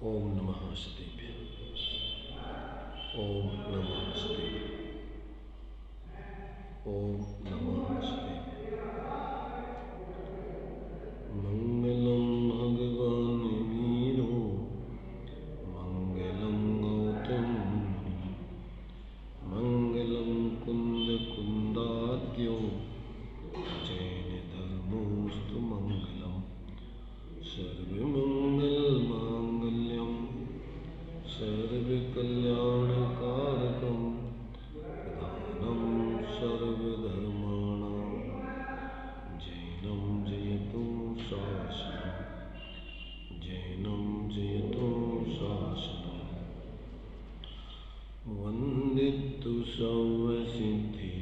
ओम नमः सतेभ्य। ओम नमः सतेभ्य। ओम नमः सतेभ्य। मंगलम भगवान वीरो मंगलम गौतम मंगलम कुंद कुंदाद्यो जैन धर्मोस्तु मंगलम सर्वमंगल मांगल्यम सर्वकल्याणकारकं प्रधानं सर्वधर्माणां जैनं जयतु शासनं जैनं जयतु शासनं वन्दितु सर्वसिद्धि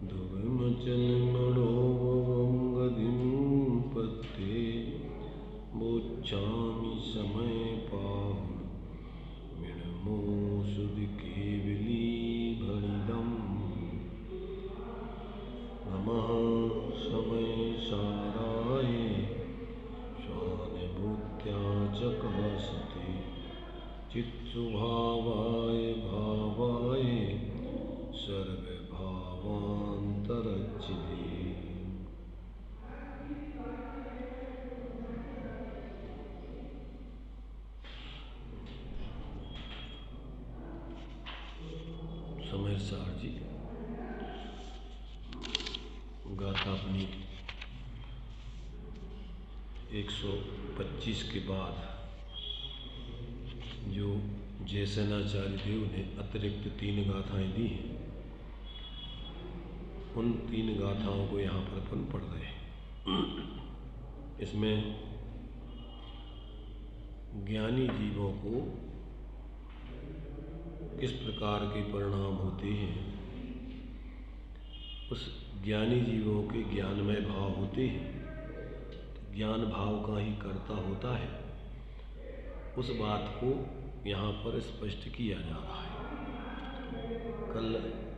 दुर्मचलमणोभवङ्गदिं पत्ते मोक्षामि समय पाहुर मिणमोषुधि केवली भणिदं नमः समय साराय स्वानुभूत्या चकासते चित्सुभावाय भावाय सर्वभावान्तरचिते। समय सार जी गाथा अपनी 125 के बाद जो जयसेनाचार्य देव ने अतिरिक्त 3 गाथाएं दी हैं, उन 3 गाथाओं को यहाँ पर अपन पढ़ रहे हैं। इसमें ज्ञानी जीवों को किस प्रकार के परिणाम होते हैं, उस ज्ञानी जीवों के ज्ञानमय भाव होते हैं, ज्ञान भाव का ही कर्ता होता है, उस बात को यहाँ पर स्पष्ट किया जा रहा है। कल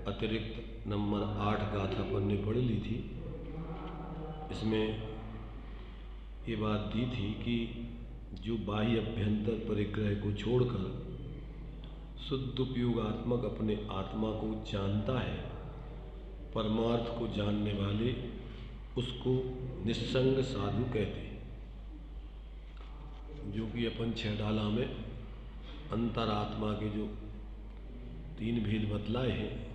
अतिरिक्त नंबर 8 गाथा अपन ने पढ़ ली थी। इसमें ये बात दी थी कि जो बाह्य अभ्यंतर परिग्रह को छोड़कर शुद्ध उपयोगात्मक अपने आत्मा को जानता है, परमार्थ को जानने वाले उसको निस्संग साधु कहते हैं। जो कि अपन 6 डाला में अंतरात्मा के जो 3 भेद बतलाए हैं,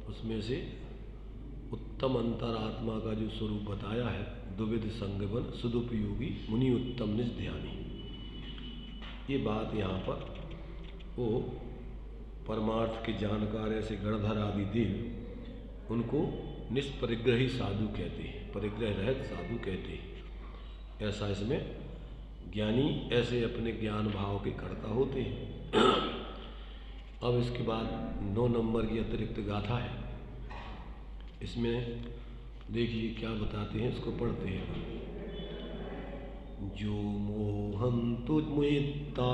उसमें से उत्तम अंतरात्मा का जो स्वरूप बताया है, द्विविध संगवन सदुपयोगी मुनि उत्तम निज ध्यानी। ये बात यहाँ पर वो परमार्थ के जानकार ऐसे गणधर आदि देव, उनको निष्परिग्रही साधु कहते हैं, परिग्रह रहित साधु कहते हैं। ऐसा इसमें ज्ञानी ऐसे अपने ज्ञान भाव के कर्ता होते हैं। अब इसके बाद 9 नंबर की अतिरिक्त गाथा है। इसमें देखिए क्या बताते हैं, इसको पढ़ते हैं। जो मोहं तुझमुता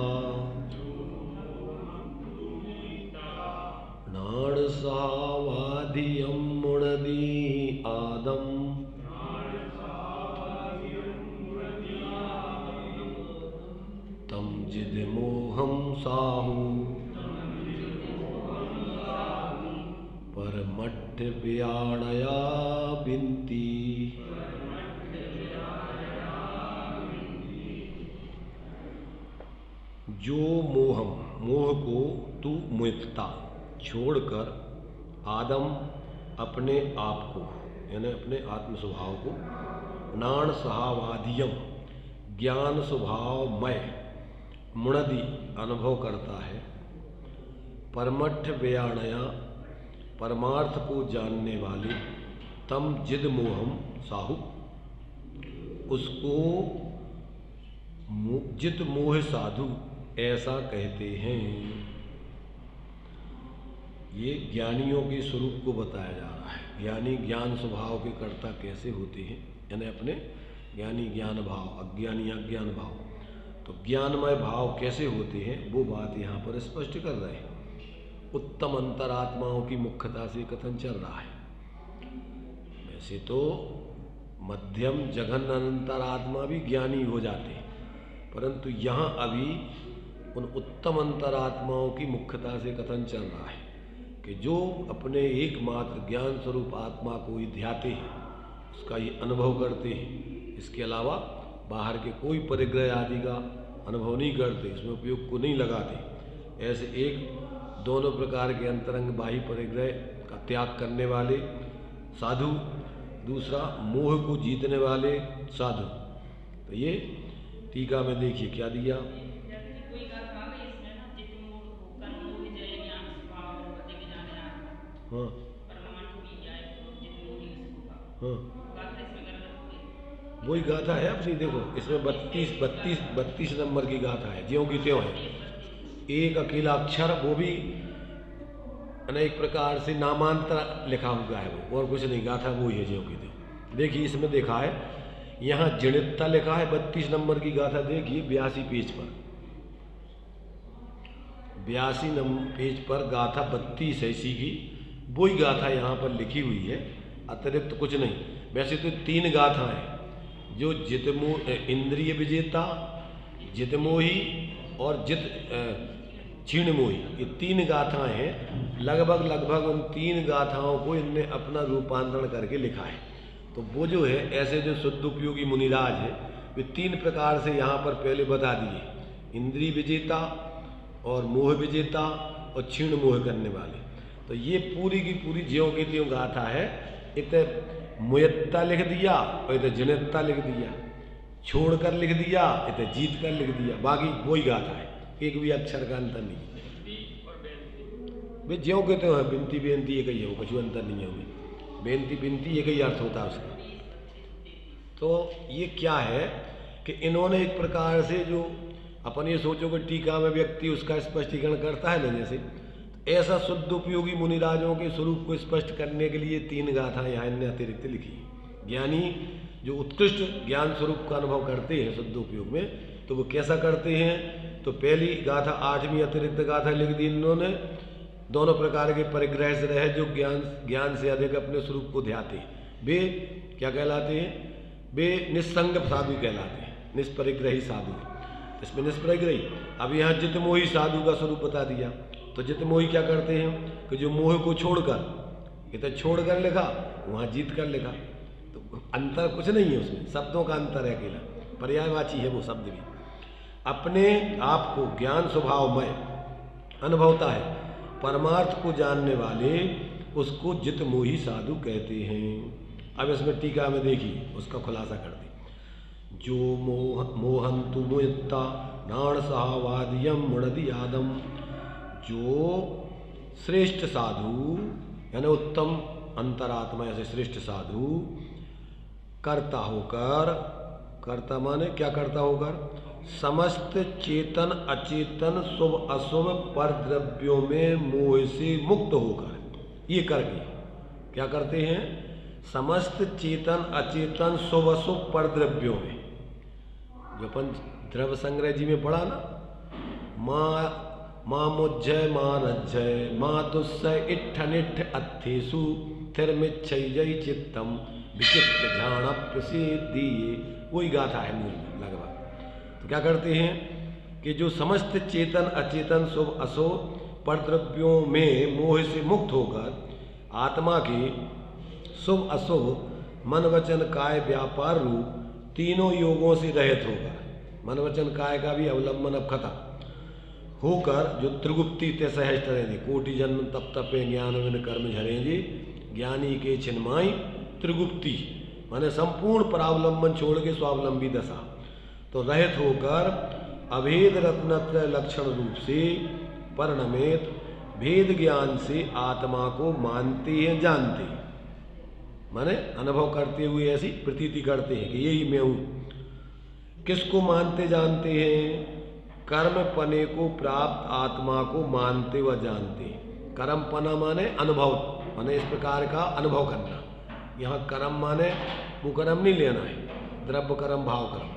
नाणसावाधियं मुणदी आदम तम जिद मोहं साहु परमट्ठ व्याणया बिंती। जो मोहम मोह को तू मुक्ता छोड़कर आदम अपने आप को यानी अपने आत्म स्वभाव को नाण सहावाधियम ज्ञान स्वभावमय मुणदी अनुभव करता है, परमट्ठ व्याणया परमार्थ को जानने वाले तम जिद मोहम साहु उसको जित मोह साधु ऐसा कहते हैं। ये ज्ञानियों के स्वरूप को बताया जा रहा है। ज्ञानी ज्ञान स्वभाव के कर्ता कैसे होते हैं, यानी अपने ज्ञानी ज्ञान भाव, अज्ञानी अज्ञान भाव, तो ज्ञानमय भाव कैसे होते हैं वो बात यहाँ पर स्पष्ट कर रहे हैं। उत्तम अंतरात्माओं की मुख्यता से कथन चल रहा है। वैसे तो मध्यम जघन अंतरात्मा भी ज्ञानी हो जाते हैं, परंतु यहाँ अभी उन उत्तम अंतरात्माओं की मुख्यता से कथन चल रहा है कि जो अपने एकमात्र ज्ञान स्वरूप आत्मा को ही ध्याते हैं, उसका ये अनुभव करते हैं, इसके अलावा बाहर के कोई परिग्रह आदि का अनुभव नहीं करते, इसमें उपयोग को नहीं लगाते। ऐसे एक दोनों प्रकार के अंतरंग बाह्य परिग्रह का त्याग करने वाले साधु, दूसरा मोह को जीतने वाले साधु। तो ये टीका में देखिए क्या दिया। हाँ हाँ, वही गाथा है अपनी। देखो इसमें 32 नंबर की गाथा है, ज्यों की त्यों है। एक अकेला अक्षर, वो भी अनेक प्रकार से नामांतर लिखा हुआ है, वो और कुछ नहीं, गाथा वो ही है ज्यों की त्यों। देखिए इसमें देखा है, यहाँ जड़ितता लिखा है 32 नंबर की गाथा। देखिए 82 पेज पर, 82 नंबर पेज पर गाथा 32 है इसी की, वही गाथा यहाँ पर लिखी हुई है, अतिरिक्त कुछ नहीं। वैसे तो 3 गाथा हैं, जो इंद्रिय विजेता, जितमोही और क्षीणमोही, ये 3 गाथाएं हैं। लगभग उन 3 गाथाओं को इनने अपना रूपांतरण करके लिखा है। तो वो जो है ऐसे जो शुद्ध उपयोगी मुनिराज है, वे 3 प्रकार से यहाँ पर पहले बता दिए, इंद्रिय विजेता और मोह विजेता और क्षीण मोह करने वाले। तो ये पूरी की पूरी ज्यों की त्यों गाथा है। इत मुयत्ता लिख दिया और इत जनित्ता लिख दिया, छोड़कर लिख दिया, इत जीत कर लिख दिया, बाकी वही गाथा है, एक भी अक्षर का अंतर नहीं। वे ज्यों के त्यों है, बिनती बेनती एक ही है, कुछ अंतर नहीं है उनमें। बेनती बिनती एक ही अर्थ होता है उसका। तो ये क्या है कि इन्होंने एक प्रकार से जो अपन ये सोचो कि टीका में व्यक्ति उसका स्पष्टीकरण करता है ना, जैसे ऐसा शुद्ध उपयोगी मुनिराजों के स्वरूप को स्पष्ट करने के लिए 3 गाथा यहाँ इनने अतिरिक्त लिखी। ज्ञानी जो उत्कृष्ट ज्ञान स्वरूप का अनुभव करते हैं शुद्ध उपयोग में, तो वो कैसा करते हैं। तो पहली गाथा 8वीं अतिरिक्त गाथा लिख दी इन्होंने, दोनों प्रकार के परिग्रह से रहे जो ज्ञान से अधिक अपने स्वरूप को ध्याते हैं, वे क्या कहलाते हैं, वे निस्संग साधु कहलाते हैं, निष्परिग्रही साधु। इसमें निष्परिग्रही, अब यहाँ जितमोही साधु का स्वरूप बता दिया। तो जितमोही क्या करते हैं कि जो मोह को छोड़कर, इधर छोड़कर लिखा, वहाँ जीत कर लिखा। तो अंतर कुछ नहीं है उसमें, शब्दों का अंतर है अकेला, पर्यायवाची है वो शब्द भी। अपने आप को ज्ञान स्वभाव में अनुभवता है, परमार्थ को जानने वाले उसको जितमोही साधु कहते हैं। अब इसमें टीका में देखिए उसका खुलासा कर दी। जो मोहंतु मुयत्ता नाण सहावादियम मुणदि आदम, जो श्रेष्ठ साधु यानी उत्तम अंतरात्मा ऐसे श्रेष्ठ साधु कर्ता होकर, कर्ता माने क्या करता होकर, समस्त चेतन अचेतन शुभ अशुभ पर द्रव्यों में मोह से मुक्त होकर, ये करके क्या करते हैं, समस्त चेतन अचेतन शुभ अशुभ पर द्रव्यों में, जो अपन द्रव्य संग्रह जी में पढ़ा ना, माँ मुज्जय माँ रज्जय माँ दुस्सय इट्ठनिट्ठ अत्थेसु थिरमिच्छय चित्तम विचित्र ध्यान प्रसिद्धिये, वही गाथा है मूल में लगभग। तो क्या करते हैं कि जो समस्त चेतन अचेतन शुभ अशुभ परद्रव्यों में मोह से मुक्त होकर आत्मा के शुभ अशुभ मन वचन काय व्यापार रूप तीनों योगों से रहित होगा। मन वचन काय का भी अवलंबन अब खत्म होकर जो त्रिगुप्ती ते सहज तरेंगे, कोटि जन्म तप तपे ज्ञान विन कर्म झरेंगे, ज्ञानी के छिन्माई त्रिगुप्ती माने संपूर्ण परावलंबन छोड़ के स्वावलंबी दशा। तो रहित होकर अभेद रत्नत्रय लक्षण रूप से परिणमित भेद ज्ञान से आत्मा को मानते हैं, जानते हैं, माने अनुभव करते हुए ऐसी प्रतीति करते हैं कि यही मैं हूँ। किसको मानते जानते हैं, कर्म पने को प्राप्त आत्मा को मानते व जानते हैं। कर्म पना माने अनुभव, माने इस प्रकार का अनुभव करना। यहाँ कर्म माने वो कर्म नहीं लेना है, द्रव्य कर्म भाव कर्म।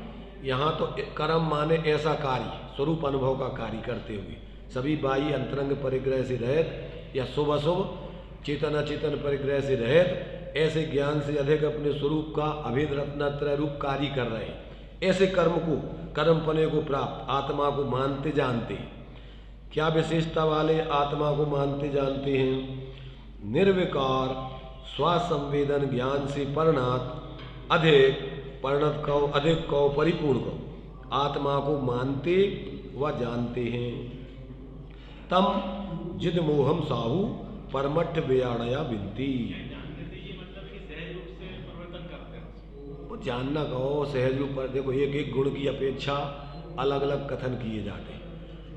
यहाँ तो कर्म माने ऐसा कार्य, स्वरूप अनुभव का कार्य करते हुए सभी बाह्य अंतरंग परिग्रह से रहित या शुभ अशुभ चेतन अचेतन परिग्रह से रहित ऐसे ज्ञान से अधिक अपने स्वरूप का अभेद रत्नत्रय रूप कार्य कर रहे हैं। ऐसे कर्म को, कर्मपने को प्राप्त आत्मा को मानते जानते हैं। क्या विशेषता वाले आत्मा को मानते जानते हैं? निर्विकार स्वासंवेदन ज्ञान से परिणत अधिक परिणत कहो, अधिक कहो, परिपूर्ण कहो, आत्मा को मानते व जानते हैं। तम जिद मोहम साहू परमठ व्याणया विनती। वो जानना कहो सहज रूप पर। देखो एक एक गुण की अपेक्षा अलग अलग कथन किए जाते हैं।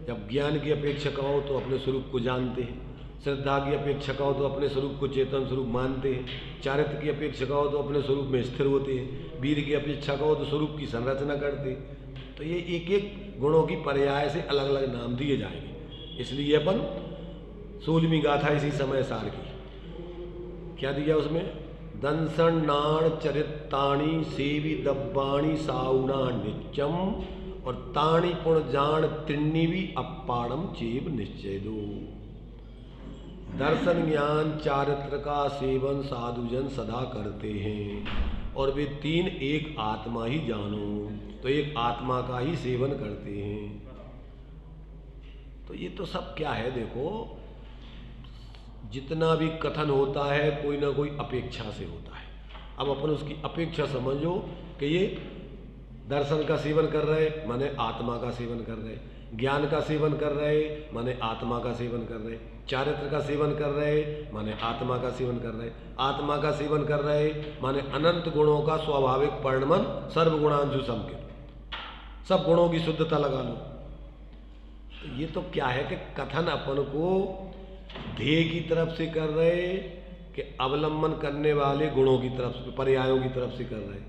जब ज्ञान की अपेक्षा कहो तो अपने स्वरूप को जानते हैं, श्रद्धा की अपेक्षा कहो तो अपने स्वरूप को चेतन स्वरूप मानते हैं, चारित्र की अपेक्षा कहो तो अपने स्वरूप में स्थिर होते हैं, वीर की अपेक्षा कहो तो स्वरूप की संरचना करते हैं। तो ये एक एक गुणों की पर्याय से अलग अलग नाम दिए जाएंगे। इसलिए अपन 16वीं गाथा इसी समय सार की क्या दिया उसमें? दंसन नाण चरिताणी सेवी दब्बाणी साउना नित्यम और ताणी पुण जान त्रिन्नी भी अपाणम चेब निश्चय दो। दर्शन ज्ञान चारित्र का सेवन साधुजन सदा करते हैं और वे तीन एक आत्मा ही जानो, तो एक आत्मा का ही सेवन करते हैं। तो ये तो सब क्या है? देखो जितना भी कथन होता है कोई ना कोई अपेक्षा से होता है। अब अपन उसकी अपेक्षा समझो कि ये दर्शन का सेवन कर रहे माने आत्मा का सेवन कर रहे, ज्ञान का सेवन कर रहे माने आत्मा का सेवन कर रहे, चारित्र का सेवन कर रहे माने आत्मा का सेवन कर रहे, आत्मा का सेवन कर रहे माने अनंत गुणों का स्वाभाविक परिणमन सर्वगुणांशु समके, सब गुणों की शुद्धता लगा लो। तो ये तो क्या है कि कथन अपन को ध्येय की तरफ से कर रहे कि अवलंबन करने वाले गुणों की तरफ से, पर्यायों की तरफ से कर रहे।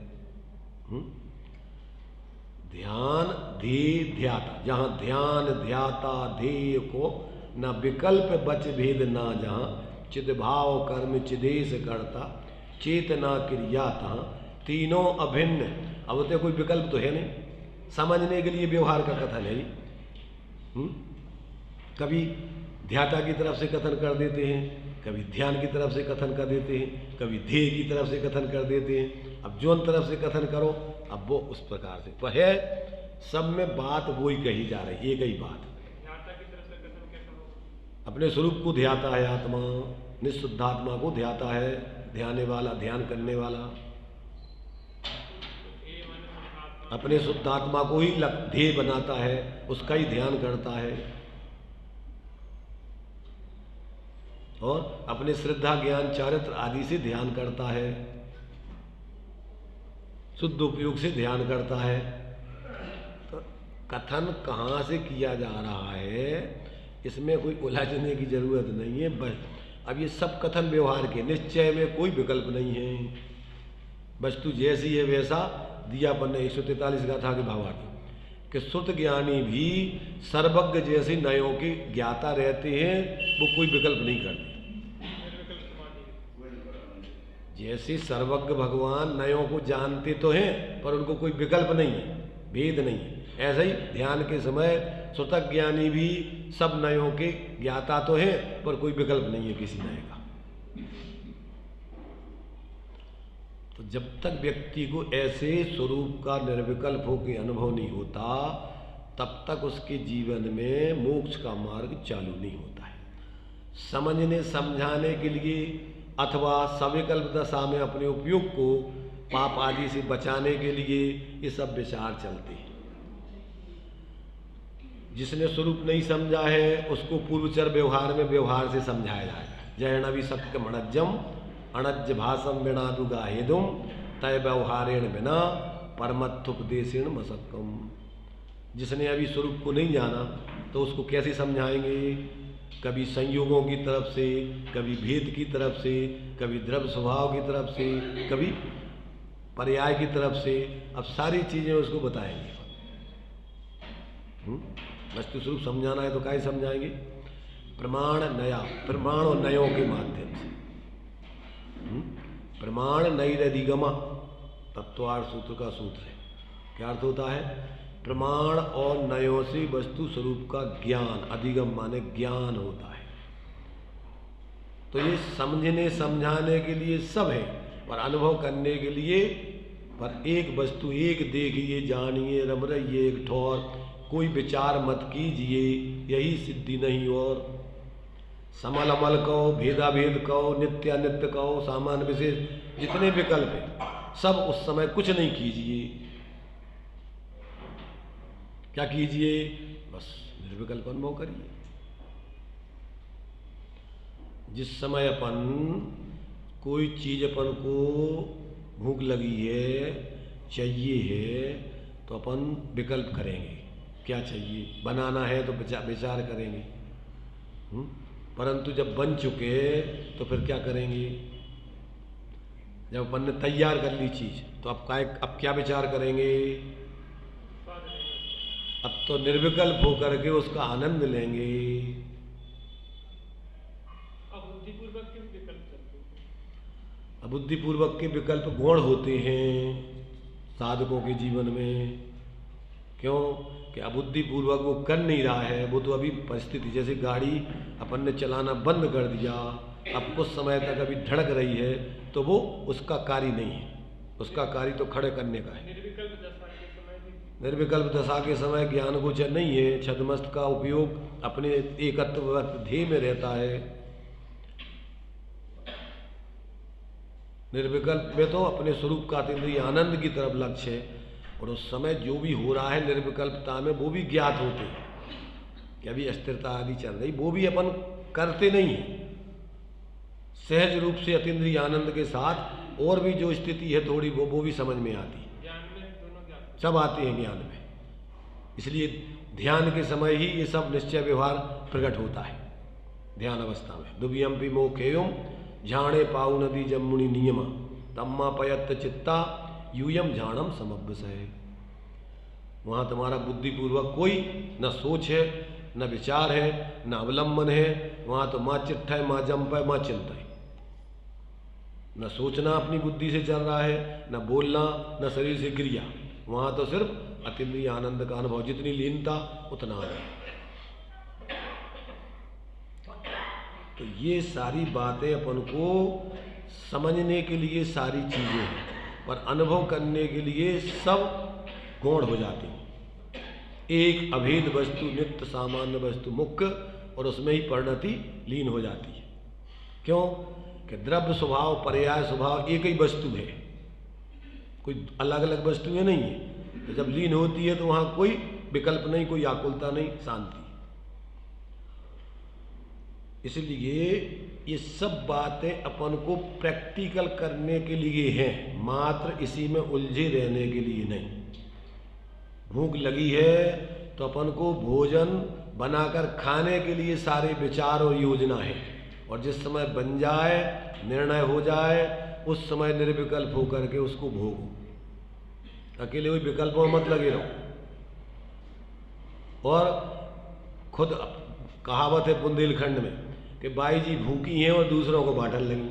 ध्यान ध्येय ध्याता, जहां ध्यान ध्याता ध्येय को न विकल्प बच भेद ना, जहां चिदभाव कर्म चिदेश करता चेतना क्रिया तहाँ तीनों अभिन्न। अब तो कोई विकल्प तो है नहीं, समझने के लिए व्यवहार का कथन है। कभी ध्याता की तरफ से कथन कर देते हैं, कभी ध्यान की तरफ से कथन कर देते हैं, कभी ध्येय की तरफ से कथन कर देते हैं। अब जोन तरफ से कथन करो अब वो उस प्रकार से तो है, सब में बात वही कही जा रही, एक ही बात। अपने स्वरूप को ध्याता है आत्मा, निःशुद्धात्मा को ध्याता है, ध्याने वाला, ध्यान करने वाला अपने शुद्धात्मा को ही ध्येय बनाता है, उसका ही ध्यान करता है और अपने श्रद्धा ज्ञान चारित्र आदि से ध्यान करता है, शुद्ध उपयोग से ध्यान करता है। तो कथन कहाँ से किया जा रहा है इसमें कोई उलझने की जरूरत नहीं है। बस अब ये सब कथन व्यवहार के, निश्चय में कोई विकल्प नहीं है। वस्तु जैसी है वैसा दिया अपन ने 143 गाथा के भावार्थ कि श्रुत ज्ञानी भी सर्वज्ञ जैसे नयों के ज्ञाता रहते हैं, वो कोई विकल्प नहीं करते। जैसे सर्वज्ञ भगवान नयों को जानते तो हैं पर उनको कोई विकल्प नहीं है, भेद नहीं है, ऐसा ही ध्यान के समय श्रुतज्ञ ज्ञानी भी सब नयों के ज्ञाता तो हैं पर कोई विकल्प नहीं है किसी नय का। तो जब तक व्यक्ति को ऐसे स्वरूप का निर्विकल्प होकर अनुभव नहीं होता तब तक उसके जीवन में मोक्ष का मार्ग चालू नहीं होता है। समझने समझाने के लिए अथवा सविकल्प दशा में अपने उपयोग को पाप आदि से बचाने के लिए ये सब विचार चलते हैं। जिसने स्वरूप नहीं समझा है उसको पूर्वचर व्यवहार में व्यवहार से समझाया जाएगा। जयणवी सत्य मणज्जम अणज्ज भाषम बिनादु गाहेदुम तय व्यवहारेण बिना परमत्थुपदेशेण मसक्कम। जिसने अभी स्वरूप को नहीं जाना तो उसको कैसे समझाएंगे? कभी संयोगों की तरफ से, कभी भेद की तरफ से, कभी द्रव्य स्वभाव की तरफ से, कभी पर्याय की तरफ से। अब सारी चीजें उसको बताएंगे। वस्तु स्वरूप समझाना है तो क्या समझाएंगे? प्रमाण नया, प्रमाण और नयों के माध्यम से। प्रमाण नैरधिगमा तत्वार्थ सूत्र का सूत्र है। क्या अर्थ होता है? प्रमाण और नयों से वस्तु स्वरूप का ज्ञान, अधिगम माने ज्ञान होता है। तो ये समझने समझाने के लिए सब है और अनुभव करने के लिए पर एक वस्तु एक देखिए, जानिए, रम रहिए एक ठौर, कोई विचार मत कीजिए, यही सिद्धि नहीं और। समल अमल कहो, भेदा भेद कहो, नित्य अनित्य कहो, सामान्य विशेष, जितने विकल्प हैं सब उस समय कुछ नहीं कीजिए। क्या कीजिए? बस निर्विकल्प अनुभव करिए। जिस समय अपन कोई चीज अपन को भूख लगी है, चाहिए है, तो अपन विकल्प करेंगे, क्या चाहिए, बनाना है तो विचार करेंगे। परंतु जब बन चुके तो फिर क्या करेंगे? जब अपन ने तैयार कर ली चीज तो अब क्या विचार करेंगे? अब तो निर्विकल्प होकर के उसका आनंद लेंगे। अबुद्धिपूर्वक के विकल्प गौण होते हैं साधकों के जीवन में। क्यों? कि अबुद्धिपूर्वक वो कर नहीं रहा है, वो तो अभी परिस्थिति, जैसे गाड़ी अपन ने चलाना बंद कर दिया, अब कुछ समय तक अभी धड़क रही है, तो वो उसका कार्य नहीं है, उसका कार्य तो खड़े करने का है। निर्विकल्प दशा के समय ज्ञान गोचर नहीं है, छद्मस्त का उपयोग अपने एकत्व ध्येय में रहता है। निर्विकल्प में तो अपने स्वरूप का अतीन्द्रिय आनंद की तरफ लक्ष्य है, और उस समय जो भी हो रहा है निर्विकल्पता में वो भी ज्ञात होते हैं कि अभी अस्थिरता आदि चल रही, वो भी अपन करते नहीं है। सहज रूप से अतीन्द्रिय आनंद के साथ और भी जो स्थिति है थोड़ी वो भी समझ में आती है, सब आते हैं ज्ञान में। इसलिए ध्यान के समय ही ये सब निश्चय व्यवहार प्रकट होता है। ध्यान अवस्था में दुबियम्पि मोक्षेयम झाणे पाऊ नदी जमुनि नियम तम्मा पयत्त चित्ता यूयम झाणम समभ्यसय। वहाँ तुम्हारा बुद्धिपूर्वक कोई न सोच है, न विचार है, न अवलंबन है। वहाँ तो माँ चिट्ठा है, माँ जंप है, माँ चिंता है। न सोचना अपनी बुद्धि से चल रहा है, न बोलना, न शरीर से क्रिया। वहाँ तो सिर्फ अतीन्द्रिय आनंद का अनुभव, जितनी लीनता उतना आनंद। तो ये सारी बातें अपन को समझने के लिए सारी चीज़ें हैं, पर अनुभव करने के लिए सब गौण हो जाती हैं। एक अभेद वस्तु नित्य सामान्य वस्तु मुख्य, और उसमें ही परिणति लीन हो जाती है। क्यों? कि द्रव्य स्वभाव पर्याय स्वभाव एक ही वस्तु है, कोई अलग अलग वस्तुएं नहीं है। तो जब लीन होती है तो वहाँ कोई विकल्प नहीं, कोई आकुलता नहीं, शांति। इसलिए ये सब बातें अपन को प्रैक्टिकल करने के लिए हैं, मात्र इसी में उलझे रहने के लिए नहीं। भूख लगी है तो अपन को भोजन बनाकर खाने के लिए सारे विचार और योजना है, और जिस समय बन जाए, निर्णय हो जाए, उस समय निर्विकल्प होकर के उसको भोगो। अकेले वही विकल्पों में मत लगे रहो। और खुद कहावत है बुंदेलखंड में कि बाई जी भूखी हैं और दूसरों को बांटने लगी।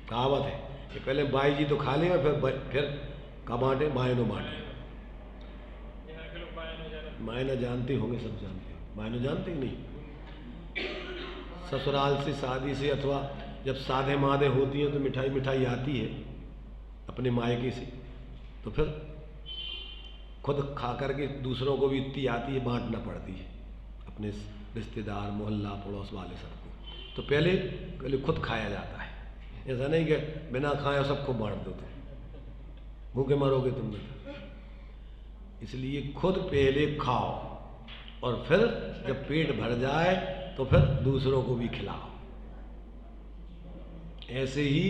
कहावत है कि पहले बाई जी तो खा ले, फिर का बांटे, मायनो बांटे। मायना जानते होंगे, सब जानते हैं। मायनो जानते ही नहीं। ससुराल से, शादी से, अथवा जब साधे माधे होती हैं तो मिठाई मिठाई आती है अपने मायके से, तो फिर खुद खा करके दूसरों को भी इतनी आती है, बांटना पड़ती है अपने रिश्तेदार, मोहल्ला, पड़ोस वाले सबको। तो पहले खुद खाया जाता है। ऐसा नहीं कि बिना खाए सबको बांट दो, तो भूखे मरोगे तुम नहीं। इसलिए खुद पहले खाओ, और फिर जब पेट भर जाए तो फिर दूसरों को भी खिलाओ। ऐसे ही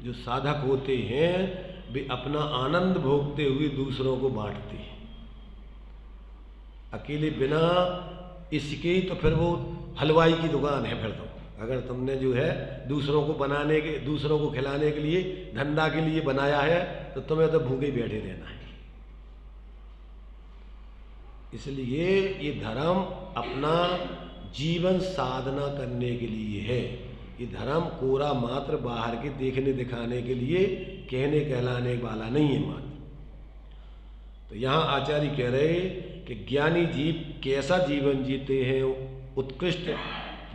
जो साधक होते हैं वे अपना आनंद भोगते हुए दूसरों को बांटते हैं। अकेले बिना इसके ही तो फिर वो हलवाई की दुकान है। फिर तो अगर तुमने जो है दूसरों को बनाने के, दूसरों को खिलाने के लिए, धंधा के लिए बनाया है, तो तुम्हें तो भूखे बैठे रहना है। इसलिए ये धर्म अपना जीवन साधना करने के लिए है। ये धर्म कोरा मात्र बाहर के देखने दिखाने के लिए, कहने कहलाने वाला नहीं है मात्र। तो यहाँ आचार्य कह रहे कि ज्ञानी जीव कैसा जीवन जीते हैं, उत्कृष्ट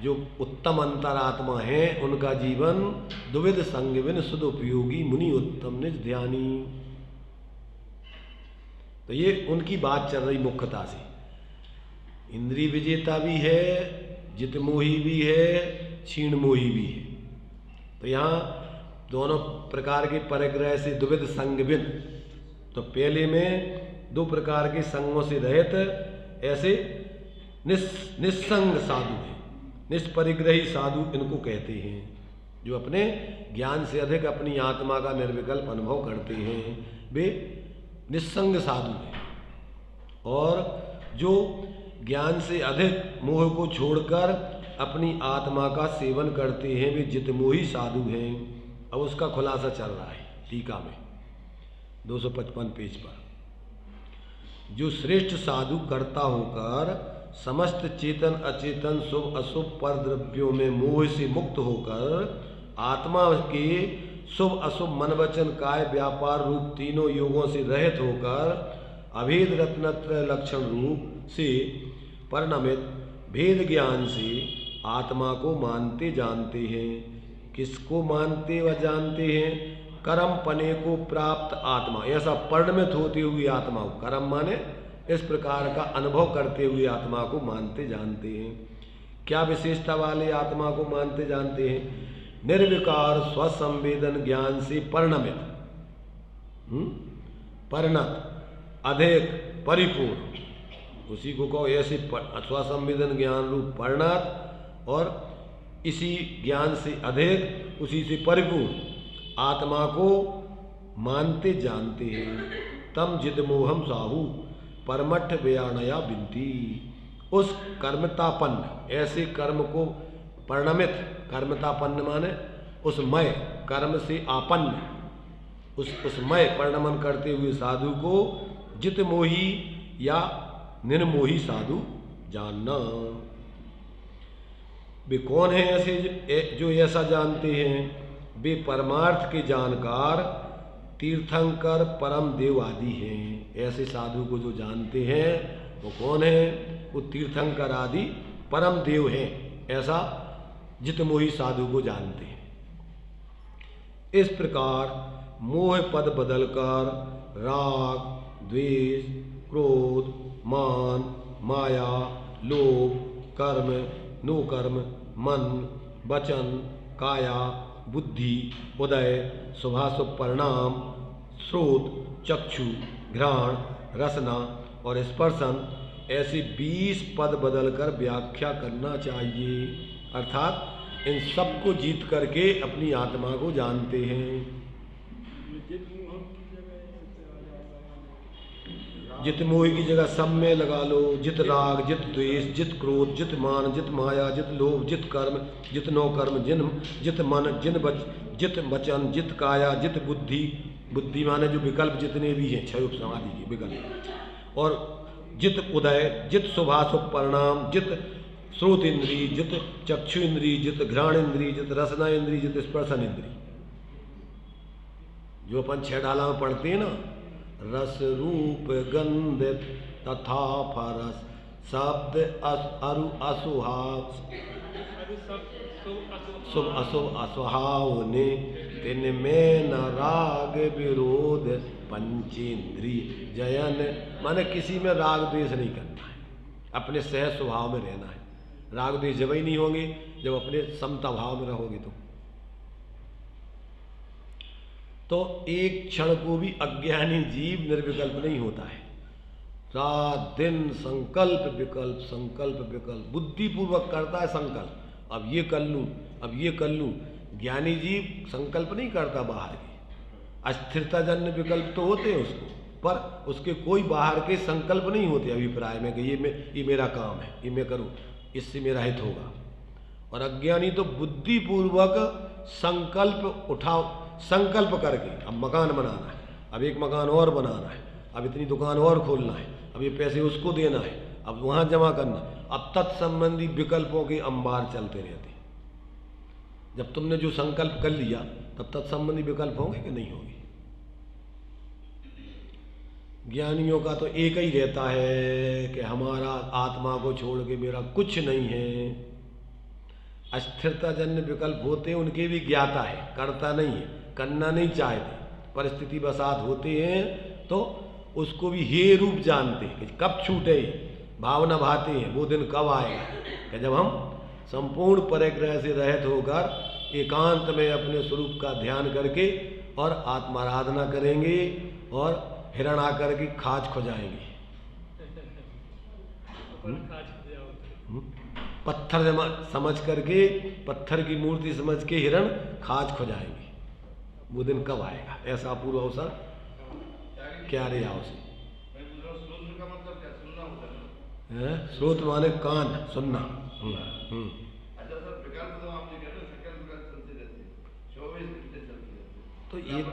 जो उत्तम अंतरात्मा हैं उनका जीवन द्विविध संग बिन सदुपयोगी मुनि उत्तम निज ध्यानी। तो ये उनकी बात चल रही मुख्यता से। इंद्रिय विजेता भी है, जितमोही भी है, क्षीणमोही भी है। तो यहाँ दोनों प्रकार के परिग्रह से द्विविध संग बिन, तो पहले में 2 प्रकार के संगों से रहित ऐसे निस्संग साधु हैं। निष्परिग्रही साधु इनको कहते हैं, जो अपने ज्ञान से अधिक अपनी आत्मा का निर्विकल्प अनुभव करते हैं, वे निस्संग साधु हैं। और जो ज्ञान से अधिक मोह को छोड़कर अपनी आत्मा का सेवन करते हैं, वे जितमोही साधु हैं। अब उसका खुलासा चल रहा है टीका में 255 पेज पर। जो श्रेष्ठ साधु कर्ता होकर समस्त चेतन अचेतन शुभ अशुभ पर द्रव्यों में मोह से मुक्त होकर आत्मा के शुभ अशुभ मन वचन काय व्यापार रूप तीनों योगों से रहित होकर अभेद रत्नत्रय लक्षण रूप से परिणमित भेद ज्ञान से आत्मा को मानते जानते हैं। किसको मानते व जानते हैं? कर्म पने को प्राप्त आत्मा, ऐसा परिणमित होते हुए आत्मा को, कर्म माने इस प्रकार का अनुभव करते हुए आत्मा को मानते जानते हैं। क्या विशेषता वाले आत्मा को मानते जानते हैं? निर्विकार स्वसंवेदन ज्ञान से परिणमित, परिणत, अधिक, परिपूर्ण, उसी को कहो ऐसे स्वसंवेदन ज्ञान रूप परिणत और इसी ज्ञान से अधिक, उसी से परिपूर्ण आत्मा को मानते जानते हैं। तम जिदमोहम साहू परमठ व्याणया बिनती। उस कर्मतापन्न, ऐसे कर्म को परिणमित, कर्मतापन्न माने उस मय, कर्म से आपन्न, उस मय परिणमन करते हुए साधु को जितमोही या निर्मोही साधु जानना। वे कौन हैं ऐसे जो ऐसा जानते हैं? वे परमार्थ के जानकार तीर्थंकर परम देव आदि हैं। ऐसे साधु को जो जानते हैं वो कौन है? वो तीर्थंकर आदि परम देव हैं, ऐसा जितमोही साधु को जानते हैं। इस प्रकार मोह पद बदलकर राग, द्वेष, क्रोध, मान, माया, लोभ, कर्म, नो कर्म, मन, वचन, काया, बुद्धि, उदय, शुभाशुभ परिणाम, श्रोत, चक्षु, घ्राण, रसना और स्पर्शन, ऐसे 20 पद बदलकर व्याख्या करना चाहिए। अर्थात इन सब को जीत करके अपनी आत्मा को जानते हैं। जित मोह की जगह सब में लगा लो। जित राग, जित द्वेष, जित क्रोध, जित मान, जित माया, जित लोभ, जित कर्म, जित नो कर्म, जित मन, जित वचन, जित काया, जित बुद्धि, बुद्धि माने जो विकल्प जितने भी हैं, क्षय समाधि के विकल्प, और जित उदय, जित शुभाशुभ परिणाम, जित श्रोत इंद्री, जित चक्षु इंद्री, जित घ्राण इंद्री, जित रसना इंद्री, जित स्पर्शन इंद्री। जो अपन 6 डाला में पढ़ते हैं ना, रस रूप गंध तथा फरस शब्द अरु असुहाव शुभ अशुभ असुहावने तिनमें न राग विरोध पंचेंद्रिय जयन। माने किसी में राग द्वेष नहीं करना है, अपने सहज स्वभाव में रहना है। राग द्वेष जब ही नहीं होंगे जब अपने समता भाव में रहोगे तो एक क्षण को भी अज्ञानी जीव निर्विकल्प नहीं होता है। रात दिन संकल्प विकल्प, संकल्प विकल्प, बुद्धिपूर्वक करता है संकल्प, अब ये कर लूँ, अब ये कर लूँ। ज्ञानी जीव संकल्प नहीं करता बाहर के, अस्थिरताजन्य विकल्प तो होते हैं उसको, पर उसके कोई बाहर के संकल्प नहीं होते अभिप्राय में कि ये मेरा काम है, ये मैं करूँ, इससे मेरा हित होगा। और अज्ञानी तो बुद्धिपूर्वक संकल्प उठाओ, संकल्प करके अब मकान बनाना है, अब एक मकान और बनाना है, अब इतनी दुकान और खोलना है, अब ये पैसे उसको देना है, अब वहाँ जमा करना, अब तत्संबंधी विकल्पों के अंबार चलते रहते हैं। जब तुमने जो संकल्प कर लिया तब तत्संबंधी विकल्प होंगे कि नहीं होंगे? ज्ञानियों का तो एक ही रहता है कि हमारा आत्मा को छोड़ के मेरा कुछ नहीं है। अस्थिरता जन्य विकल्प होते हैं, उनके भी ज्ञाता है, करता नहीं है, करना नहीं चाहते, परिस्थिति बसात होते हैं, तो उसको भी हे रूप जानते हैं कि कब छूटे, भावना भाते हैं वो दिन कब आएगा कि जब हम संपूर्ण परिग्रह से रहित होकर एकांत में अपने स्वरूप का ध्यान करके और आत्माराधना करेंगे और हिरण आकर के खाज खुजाएंगे। पत्थर समझ करके, पत्थर की मूर्ति समझ के हिरण खाज खुजाएंगे। वो दिन कब आएगा? ऐसा अपूर्व अवसर क्या रे आओ से। श्रोत माने कान, सुनना। तो ये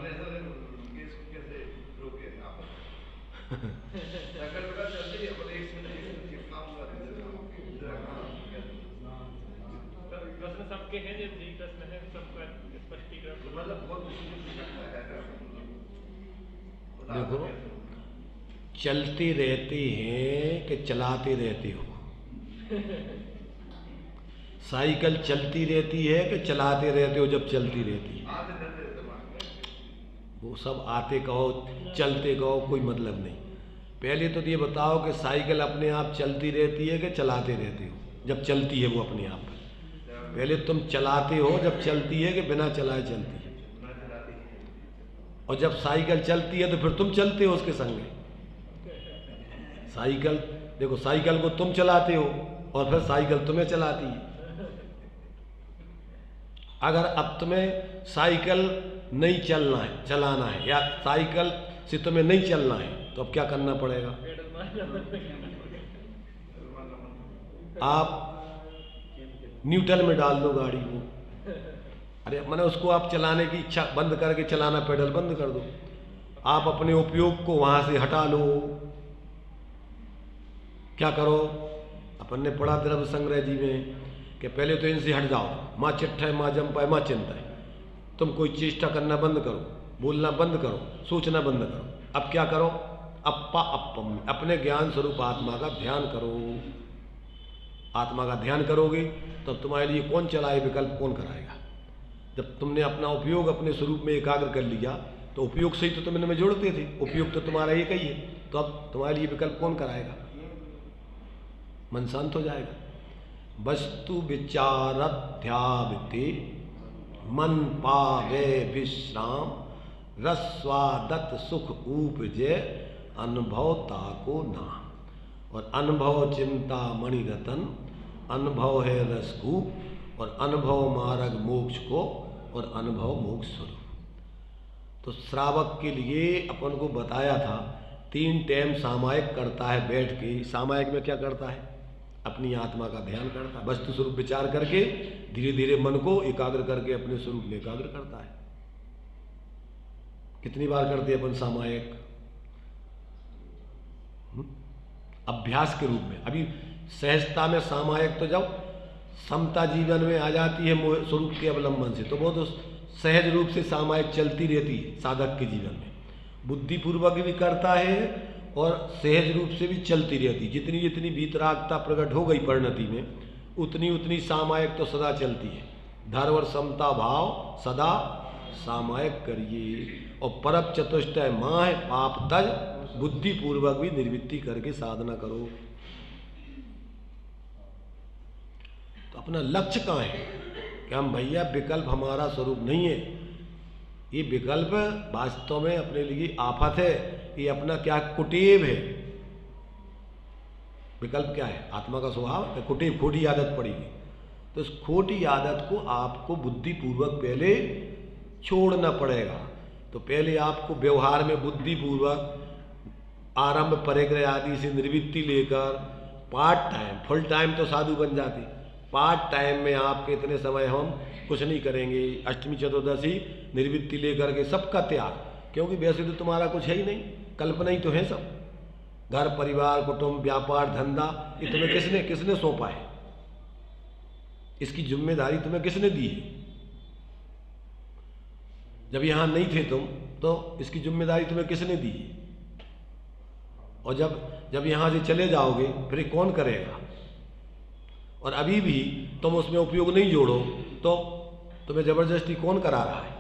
सबके हैं, जब जी प्रश्न है सबका स्पष्टीकरण, मतलब बहुत देखो, चलते रहते हैं कि चलाते रहते हो? साइकिल चलती रहती है कि चलाते रहते हो जब चलती रहती है? वो सब आते कहो चलते कहो कोई मतलब नहीं। पहले तो ये बताओ कि साइकिल अपने आप चलती रहती है कि चलाते रहते हो जब चलती है वो अपने आप? पहले तुम चलाते हो जब चलती है कि बिना चलाए चलती है? और जब साइकिल चलती है तो फिर तुम चलते हो उसके संग? साइकिल देखो, साइकिल को तुम चलाते हो और फिर साइकिल तुम्हें चलाती है। अगर अब तुम्हें साइकिल नहीं चलाना है या साइकिल से तुम्हें नहीं चलना है तो अब क्या करना पड़ेगा? आप न्यूट्रल में डाल दो गाड़ी को। अरे मैंने उसको आप चलाने की इच्छा बंद करके चलाना, पेडल बंद कर दो। आप अपने उपयोग को वहां से हटा लो। क्या करो? अपन ने पढ़ा द्रव्य संग्रह जी में कि पहले तो इनसे हट जाओ, माँ चिट्ठा है, माँ जंपा है, माँ चिंता है। तुम कोई चेष्टा करना बंद करो, बोलना बंद करो, सोचना बंद करो। अब क्या करो? अप्पा अप्पम, अपने ज्ञान स्वरूप आत्मा का ध्यान करो। आत्मा का ध्यान करोगे तब तुम्हारे लिए कौन चलाए, विकल्प कौन कराएगा? जब तुमने अपना उपयोग अपने स्वरूप में एकाग्र कर लिया तो उपयोग से ही तो तुम इनमें जुड़ते थे, उपयोग तो तुम्हारा एक ही है, तो अब तुम्हारे लिए विकल्प कौन कराएगा? मन शांत हो जाएगा। वस्तु विचारध्याविते मन पावे विश्राम, रस्वादत सुख उपजे अनुभव ताको नाम। और अनुभव चिंता मणिरतन, अनुभव है रसकूप, और अनुभव मार्ग मोक्ष को, और अनुभव मोक्ष स्वरूप। तो श्रावक के लिए अपन को बताया था 3 टाइम सामायिक करता है बैठ के। सामायिक में क्या करता है? अपनी आत्मा का ध्यान करता है, वस्तु स्वरूप विचार करके धीरे धीरे मन को एकाग्र करके अपने स्वरूप में एकाग्र करता है। कितनी बार करते हैं अपन सामायिक? अभ्यास के रूप में। अभी सहजता में सामायिक तो जब समता जीवन में आ जाती है स्वरूप के अवलंबन से, तो वो तो सहज रूप से सामायिक चलती रहती है साधक के जीवन में। बुद्धिपूर्वक भी करता है और सहज रूप से भी चलती रहती। जितनी जितनी वीतरागता प्रकट हो गई परिणति में, उतनी उतनी सामायिक तो सदा चलती है। धर्म और समता भाव सदा सामायिक करिए, और परप चतुष्टय माह पाप तज, बुद्धिपूर्वक भी निर्वृत्ति करके साधना करो। तो अपना लक्ष्य कहाँ है कि हम भैया विकल्प हमारा स्वरूप नहीं है, ये विकल्प वास्तव में अपने लिए आफत है, ये अपना क्या कुटीब है। विकल्प क्या है? आत्मा का स्वभाव है, कुटीब खोटी आदत पड़ेगी। तो इस खोटी आदत को आपको बुद्धिपूर्वक पहले छोड़ना पड़ेगा। तो पहले आपको व्यवहार में बुद्धिपूर्वक आरंभ परिग्रह आदि से निवृत्ति लेकर पार्ट टाइम, फुल टाइम तो साधु बन जाते, पार्ट टाइम में आपके इतने समय हम कुछ नहीं करेंगे, अष्टमी चतुर्दशी निवृत्ति लेकर के सबका त्याग। क्योंकि वैसे तो तुम्हारा कुछ है ही नहीं, कल्पना ही तो है सब। घर परिवार कुटुंब व्यापार धंधा ये तुम्हें किसने सौंपा है? इसकी जिम्मेदारी तुम्हें किसने दी है? जब यहाँ नहीं थे तुम तो इसकी जिम्मेदारी तुम्हें किसने दी है? और जब यहाँ से चले जाओगे फिर कौन करेगा? और अभी भी तुम उसमें उपयोग नहीं जोड़ो तो तुम्हें जबरदस्ती कौन करा रहा है?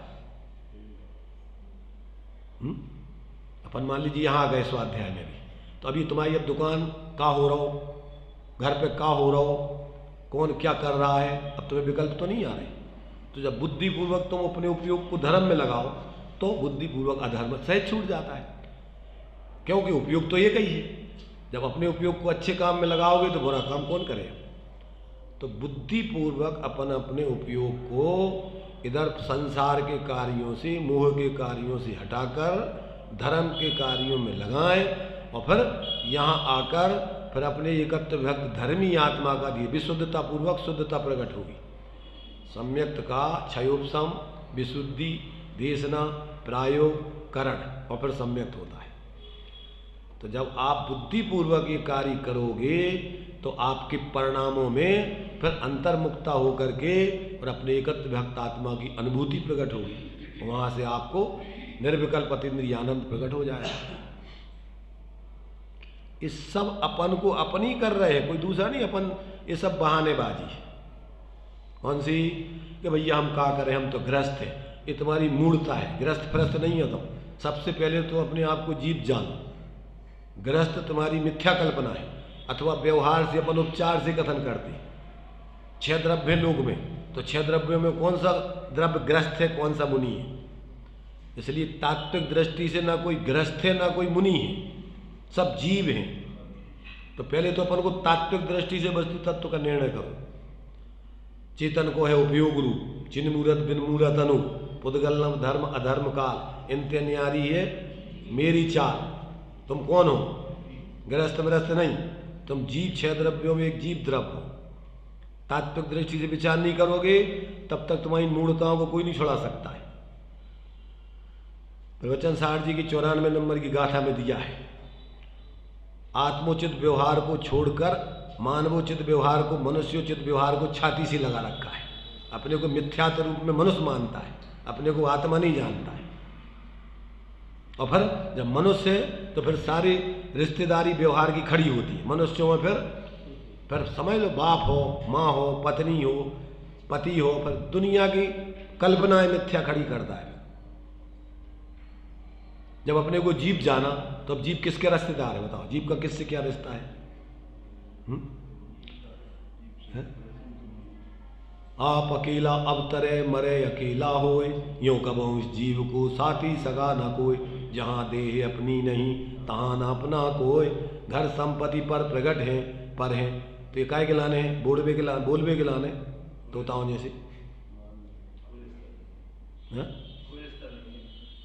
अपन मान लीजिए यहाँ आ गए स्वाध्याय में भी, तो अभी तुम्हारी अब दुकान का हो रहा हो, घर पे का हो रहा हो, कौन क्या कर रहा है, अब तुम्हें विकल्प तो नहीं आ रहे। तो जब बुद्धिपूर्वक तुम अपने उपयोग को धर्म में लगाओ तो बुद्धिपूर्वक अधर्म सहज छूट जाता है, क्योंकि उपयोग तो एक ही है। जब अपने उपयोग को अच्छे काम में लगाओगे तो बुरा काम कौन करेगा? तो बुद्धिपूर्वक अपन अपने उपयोग को इधर संसार के कार्यों से, मोह के कार्यों से हटाकर धर्म के कार्यों में लगाएं और फिर यहाँ आकर फिर अपने एकत्व भक्त धर्मी आत्मा का दिए विशुद्धता पूर्वक शुद्धता प्रकट होगी। सम्यक्त का क्षयोपशम, विशुद्धि, देशना, प्रायोग, करण और फिर सम्यक्त होता है। तो जब आप बुद्धिपूर्वक ये कार्य करोगे तो आपके परिणामों में फिर अंतर्मुक्ता होकर के और अपने एकत्व भक्त आत्मा की अनुभूति प्रकट होगी। वहाँ से आपको निर्विकल्प अतीन्द्रिय आनंद प्रकट हो जाएगा। इस सब अपन को अपन ही कर रहे हैं, कोई दूसरा नहीं। अपन ये सब बहानेबाजी है। कौन सी? कि भैया हम क्या करें, हम तो गृहस्थ हैं। ये तुम्हारी मूर्खता है, गृहस्थ फरस्त नहीं है। तुम सबसे पहले तो अपने आप को जीव जानो। गृहस्थ तुम्हारी मिथ्या कल्पना है, अथवा व्यवहार से अपन उपचार से कथन करते हैं। 6 द्रव्य लोक में, तो 6 द्रव्यों में कौन सा द्रव्य गृहस्थ है, कौन सा मुनि है? इसलिए तात्विक दृष्टि से ना कोई गृहस्थ है ना कोई मुनि है, सब जीव हैं। तो पहले तो अपन को तात्विक दृष्टि से वस्तु तत्व का निर्णय करो। चेतन को है उपयोग रूप, चिन्ह मूर्त बिन मूर्त अनु, पुद्गलम धर्म अधर्म काल, इनते न्यारी है मेरी चाल। तुम कौन हो? गृहस्थ मृहस्थ नहीं, तुम जीव 6 द्रव्यों में एक जीव द्रव्य हो। तात्विक दृष्टि से विचार नहीं करोगे तब तक तुम्हारी मूर्खताओं को कोई नहीं छुड़ा सकता है। प्रवचन सार जी की 94 नंबर की गाथा में दिया है, आत्मोचित व्यवहार को छोड़कर मानवोचित व्यवहार को, मनुष्योचित व्यवहार को छाती से लगा रखा है। अपने को मिथ्यात्व रूप में मनुष्य मानता है, अपने को आत्मा नहीं जानता है। और फिर जब मनुष्य है तो फिर सारी रिश्तेदारी व्यवहार की खड़ी होती है। मनुष्यों में फिर समझ लो, बाप हो, माँ हो, पत्नी हो, पति हो, फिर दुनिया की कल्पनाएं मिथ्या खड़ी करता है। जब अपने को जीव जाना तो अब जीव किसके रिश्तेदार है? बताओ, जीव का किससे क्या रिश्ता है? आप अकेला अब तरे मरे अकेला होए, यूं कबहू इस जीव को साथी सगा न कोई, जहाँ देह अपनी नहीं तहाँ न अपना कोई, घर संपत्ति पर प्रगट है पर है। तो ये काय के लाने हैं? बोलबे के लाने तोताओं जैसे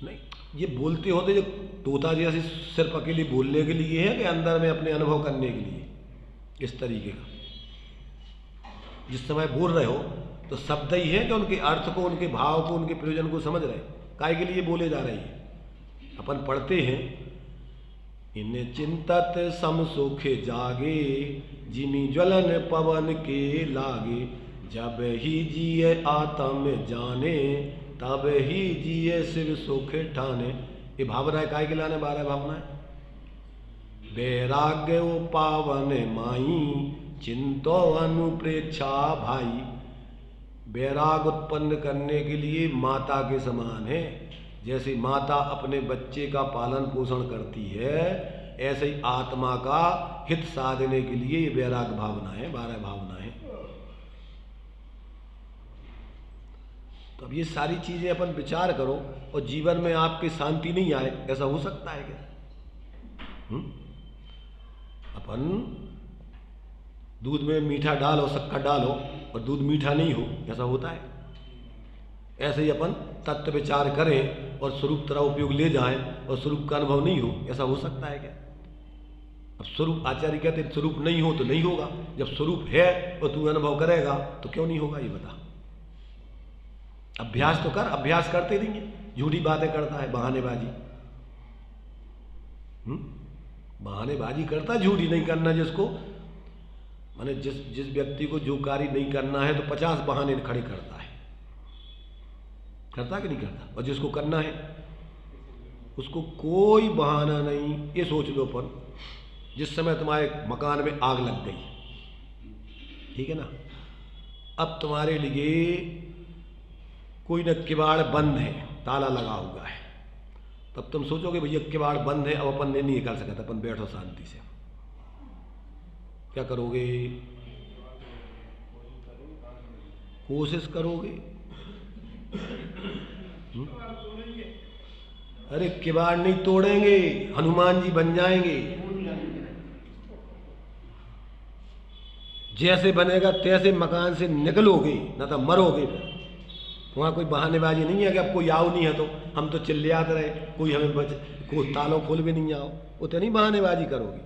नहीं। ये बोलते होते जो तोता जैसे सिर्फ अकेले बोलने के लिए है कि अंदर में अपने अनुभव करने के लिए? इस तरीके का जिस समय बोल रहे हो तो शब्द ही है कि उनके अर्थ को, उनके भाव को, उनके प्रयोजन को समझ रहे, काय के लिए बोले जा रही है। अपन पढ़ते हैं, इन्हें चिंतत सम सुख जागे, जिमी ज्वलन पवन के लागे, जब ही जिए आत्म जाने, तब ही जिए शिव सुख ठाने। ये भावना है काय के लाने? 12 भावना है। वैराग्य पावन माई, चिंतो अनुप्रेक्षा भाई। वैराग उत्पन्न करने के लिए माता के समान है। जैसे माता अपने बच्चे का पालन पोषण करती है, ऐसे ही आत्मा का हित साधने के लिए ये वैराग भावना है, 12 भावना है। तो अब ये सारी चीजें अपन विचार करो और जीवन में आपकी शांति नहीं आए, ऐसा हो सकता है क्या? अपन दूध में मीठा डालो, शक्कर डालो और दूध मीठा नहीं हो, ऐसा होता है? ऐसे ही अपन तत्व विचार करें और स्वरूप तरह उपयोग ले जाएं और स्वरूप का अनुभव नहीं हो, ऐसा हो सकता है क्या? अब स्वरूप आचार्य कहते हैं स्वरूप नहीं हो तो नहीं होगा। जब स्वरूप है और तू अनुभव करेगा तो क्यों नहीं होगा? ये बता। अभ्यास तो कर, अभ्यास करते नहीं है, झूठी बातें करता है, बहानेबाजी। बहानेबाजी करता है, झूठी नहीं करना जिसको, माने जिस व्यक्ति को जो कार्य नहीं करना है तो 50 बहाने खड़े करता है। करता कि नहीं करता? और जिसको करना है उसको कोई बहाना नहीं। ये सोच लो अपन, जिस समय तुम्हारे मकान में आग लग गई, ठीक है ना, अब तुम्हारे लिए कोई न किवाड़ बंद है, ताला लगा हुआ है, तब तुम सोचोगे भैया किवाड़ बंद है, अब अपन नहीं निकल सकता, अपन बैठो शांति से। क्या करोगे? कोशिश करोगे। अरे किवाड़ नहीं तोड़ेंगे, हनुमान जी बन जाएंगे। जैसे बनेगा तैसे मकान से निकलोगे, ना तो मरोगे। फिर वहाँ कोई बहानेबाजी नहीं है कि अब कोई आओ नहीं है तो हम तो चिल्लाते रहे, कोई हमें कोई तालों खोल भी नहीं आओ, उतनी बहानेबाजी करोगे।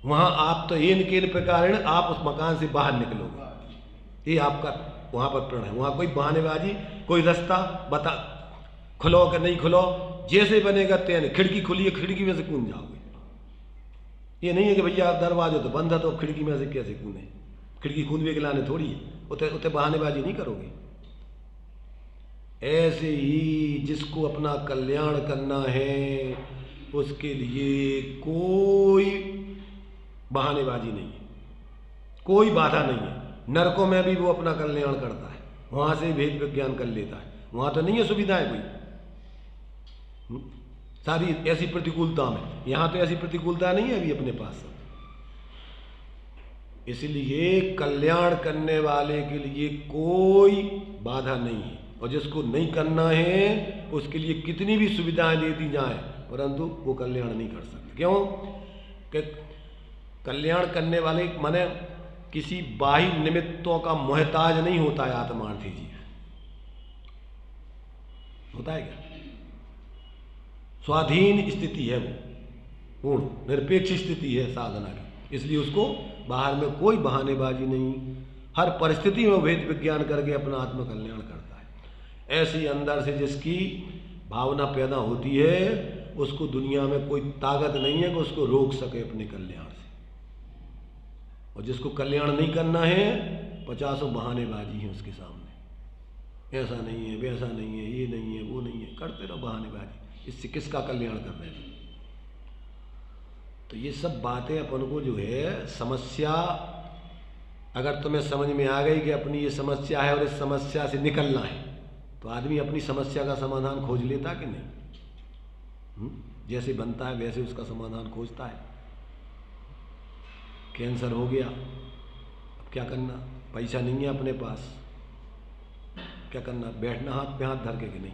वहाँ आप तो इन के प्रकार आप उस मकान से बाहर निकलोगे, ये आपका वहाँ पर प्रण है। वहाँ कोई बहानेबाजी, कोई रास्ता बता खुलो कि नहीं खुलो, जैसे बनेगा तैसे। खिड़की खुली है, खिड़की में से कूद जाओगे। ये नहीं है कि भैया दरवाजा तो बंद है तो खिड़की में से कैसे कूदें। खिड़की कूदने के लाने थोड़ी है, उते बहानेबाजी नहीं करोगे। ऐसे ही जिसको अपना कल्याण करना है उसके लिए कोई बहानेबाजी नहीं है, कोई बाधा नहीं है। नरकों में भी वो अपना कल्याण करता है, वहाँ से भेद विज्ञान कर लेता है। वहाँ तो नहीं है सुविधाएं कोई, सारी ऐसी प्रतिकूलता में। यहाँ तो ऐसी प्रतिकूलता नहीं है अभी अपने पास। इसलिए कल्याण करने वाले के लिए कोई बाधा नहीं है, और जिसको नहीं करना है उसके लिए कितनी भी सुविधाएं दे दी जाए परंतु वो कल्याण नहीं कर सकते। क्यों? कि कल्याण करने वाले माने किसी बाह्य निमित्तों का मोहताज नहीं होता है आत्मार्थी जीव। होता है क्या? स्वाधीन स्थिति है वो, पूर्ण निरपेक्ष स्थिति है साधना की। इसलिए उसको बाहर में कोई बहानेबाजी नहीं, हर परिस्थिति में भेद विज्ञान करके अपना आत्म कल्याण करता है। ऐसी अंदर से जिसकी भावना पैदा होती है उसको दुनिया में कोई ताकत नहीं है कि उसको रोक सके अपने कल्याण से। और जिसको कल्याण नहीं करना है 50 बहानेबाजी है उसके सामने, ऐसा नहीं है, वैसा नहीं है, ये नहीं है, वो नहीं है, करते रहो बहानेबाजी। इससे किसका कल्याण कर रहे हैं? तो ये सब बातें अपन को जो है समस्या, अगर तुम्हें समझ में आ गई कि अपनी ये समस्या है और इस समस्या से निकलना है, तो आदमी अपनी समस्या का समाधान खोज लेता कि नहीं? जैसे बनता है वैसे उसका समाधान खोजता है। कैंसर हो गया, अब क्या करना? पैसा नहीं है अपने पास, क्या करना? बैठना हाथ पे हाथ धर के कि नहीं?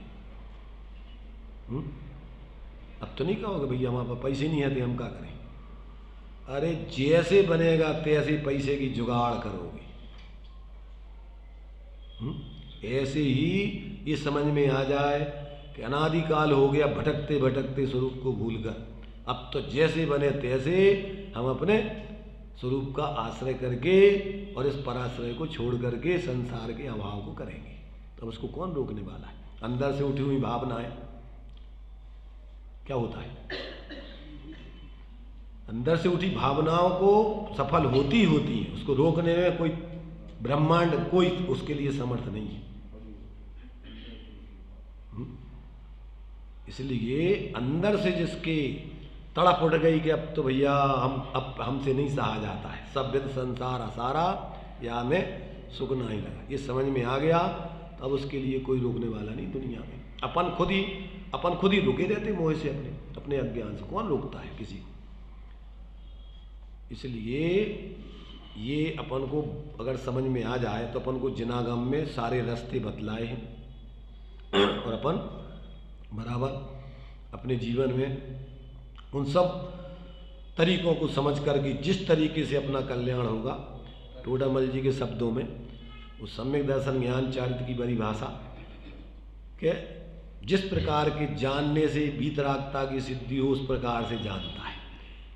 अब तो नहीं कहोगे भैया हमारे पास पैसे नहीं है तो हम क्या करें? अरे जैसे बनेगा तैसे पैसे की जुगाड़ करोगे। ऐसे ही ये समझ में आ जाए कि अनादिकाल हो गया भटकते भटकते स्वरूप को भूलकर, अब तो जैसे बने तैसे हम अपने स्वरूप का आश्रय करके और इस पराश्रय को छोड़ करके संसार के अभाव को करेंगे। तो उसको कौन रोकने वाला है? अंदर से उठी हुई भावनाएं क्या होता है? अंदर से उठी भावनाओं को सफल होती है, उसको रोकने में कोई ब्रह्मांड कोई उसके लिए समर्थ नहीं है। इसलिए अंदर से जिसके तड़प उठ गई कि अब तो भैया अब हमसे नहीं सहा जाता है, सब विद संसार असारा या हमें सुख नहीं लगा, ये समझ में आ गया, अब उसके लिए कोई रोकने वाला नहीं दुनिया में। अपन खुद ही रुके रहते मोह से, अपने अज्ञान से। कौन रोकता है किसी को? इसलिए ये अपन को अगर समझ में आ जाए तो अपन को जिनागम में सारे रास्ते बतलाए हैं और अपन बराबर अपने जीवन में उन सब तरीकों को समझ कर कि जिस तरीके से अपना कल्याण होगा, टोडामल जी के शब्दों में उस सम्यक दर्शन ज्ञान चारित्र की परिभाषा कि जिस प्रकार के जानने से वीतरागता की सिद्धि हो उस प्रकार से जानता है,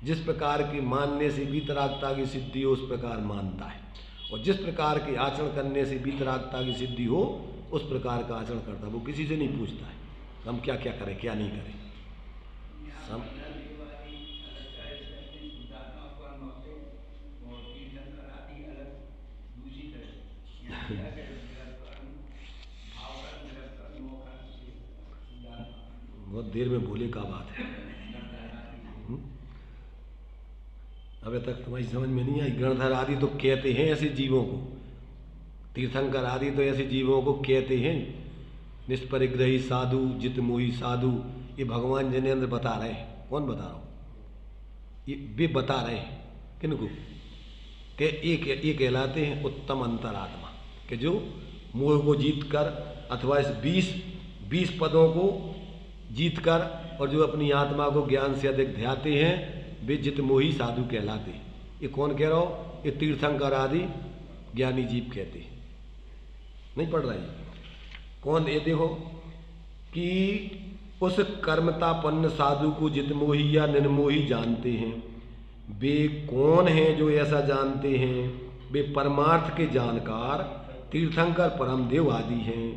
जिस प्रकार के मानने से वीतरागता की सिद्धि हो उस प्रकार मानता है, और जिस प्रकार के आचरण करने से वीतरागता की सिद्धि हो उस प्रकार का आचरण करता है। वो किसी से नहीं पूछता है हम क्या क्या करें क्या नहीं करें। बहुत देर में बोले का बात है। अबे तक तुम्हारी समझ में नहीं आई। गणधर आदि तो कहते हैं ऐसे जीवों को, तीर्थंकर आदि तो ऐसे जीवों को कहते हैं निष्परिग्रही साधु, जितमोही साधु। ये भगवान जैनेन्द्र बता रहे हैं। कौन बता रहा हूँ? ये वे बता रहे हैं किनको कि ये कहलाते हैं उत्तम अंतरात्मा, कि जो मोह को जीत कर अथवा इस 20 पदों को जीत कर और जो अपनी आत्मा को ज्ञान से अधिक ध्याते हैं, वे जितमोही साधु कहलाते हैं। ये कौन कह रहा हो? ये तीर्थंकर आदि ज्ञानी जीव कहते हैं। नहीं पढ़ रहा है कौन? ये देखो कि उस कर्मतापन्न साधु को जितमोही या निर्मोही जानते हैं। वे कौन हैं जो ऐसा जानते हैं? वे परमार्थ के जानकार तीर्थंकर परमदेव आदि हैं।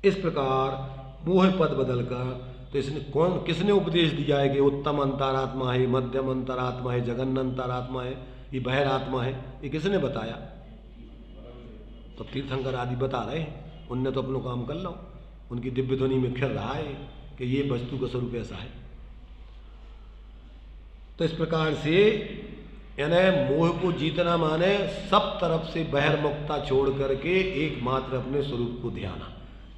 इस प्रकार मोह पद बदलकर तो इसने किसने उपदेश दिया है कि उत्तम अंतरात्मा है, मध्यम अंतरात्मा है, जघन्य अंतरात्मा है, ये बहिर आत्मा है? ये किसने बताया? तो तीर्थंकर आदि बता रहे हैं। उनने तो अपना काम कर लो, उनकी दिव्य ध्वनि में खिल रहा है कि ये वस्तु का स्वरूप ऐसा है। तो इस प्रकार से यानी मोह को जीतना माने सब तरफ से बहिर्मुखता छोड़ करके एकमात्र अपने स्वरूप को ध्याना।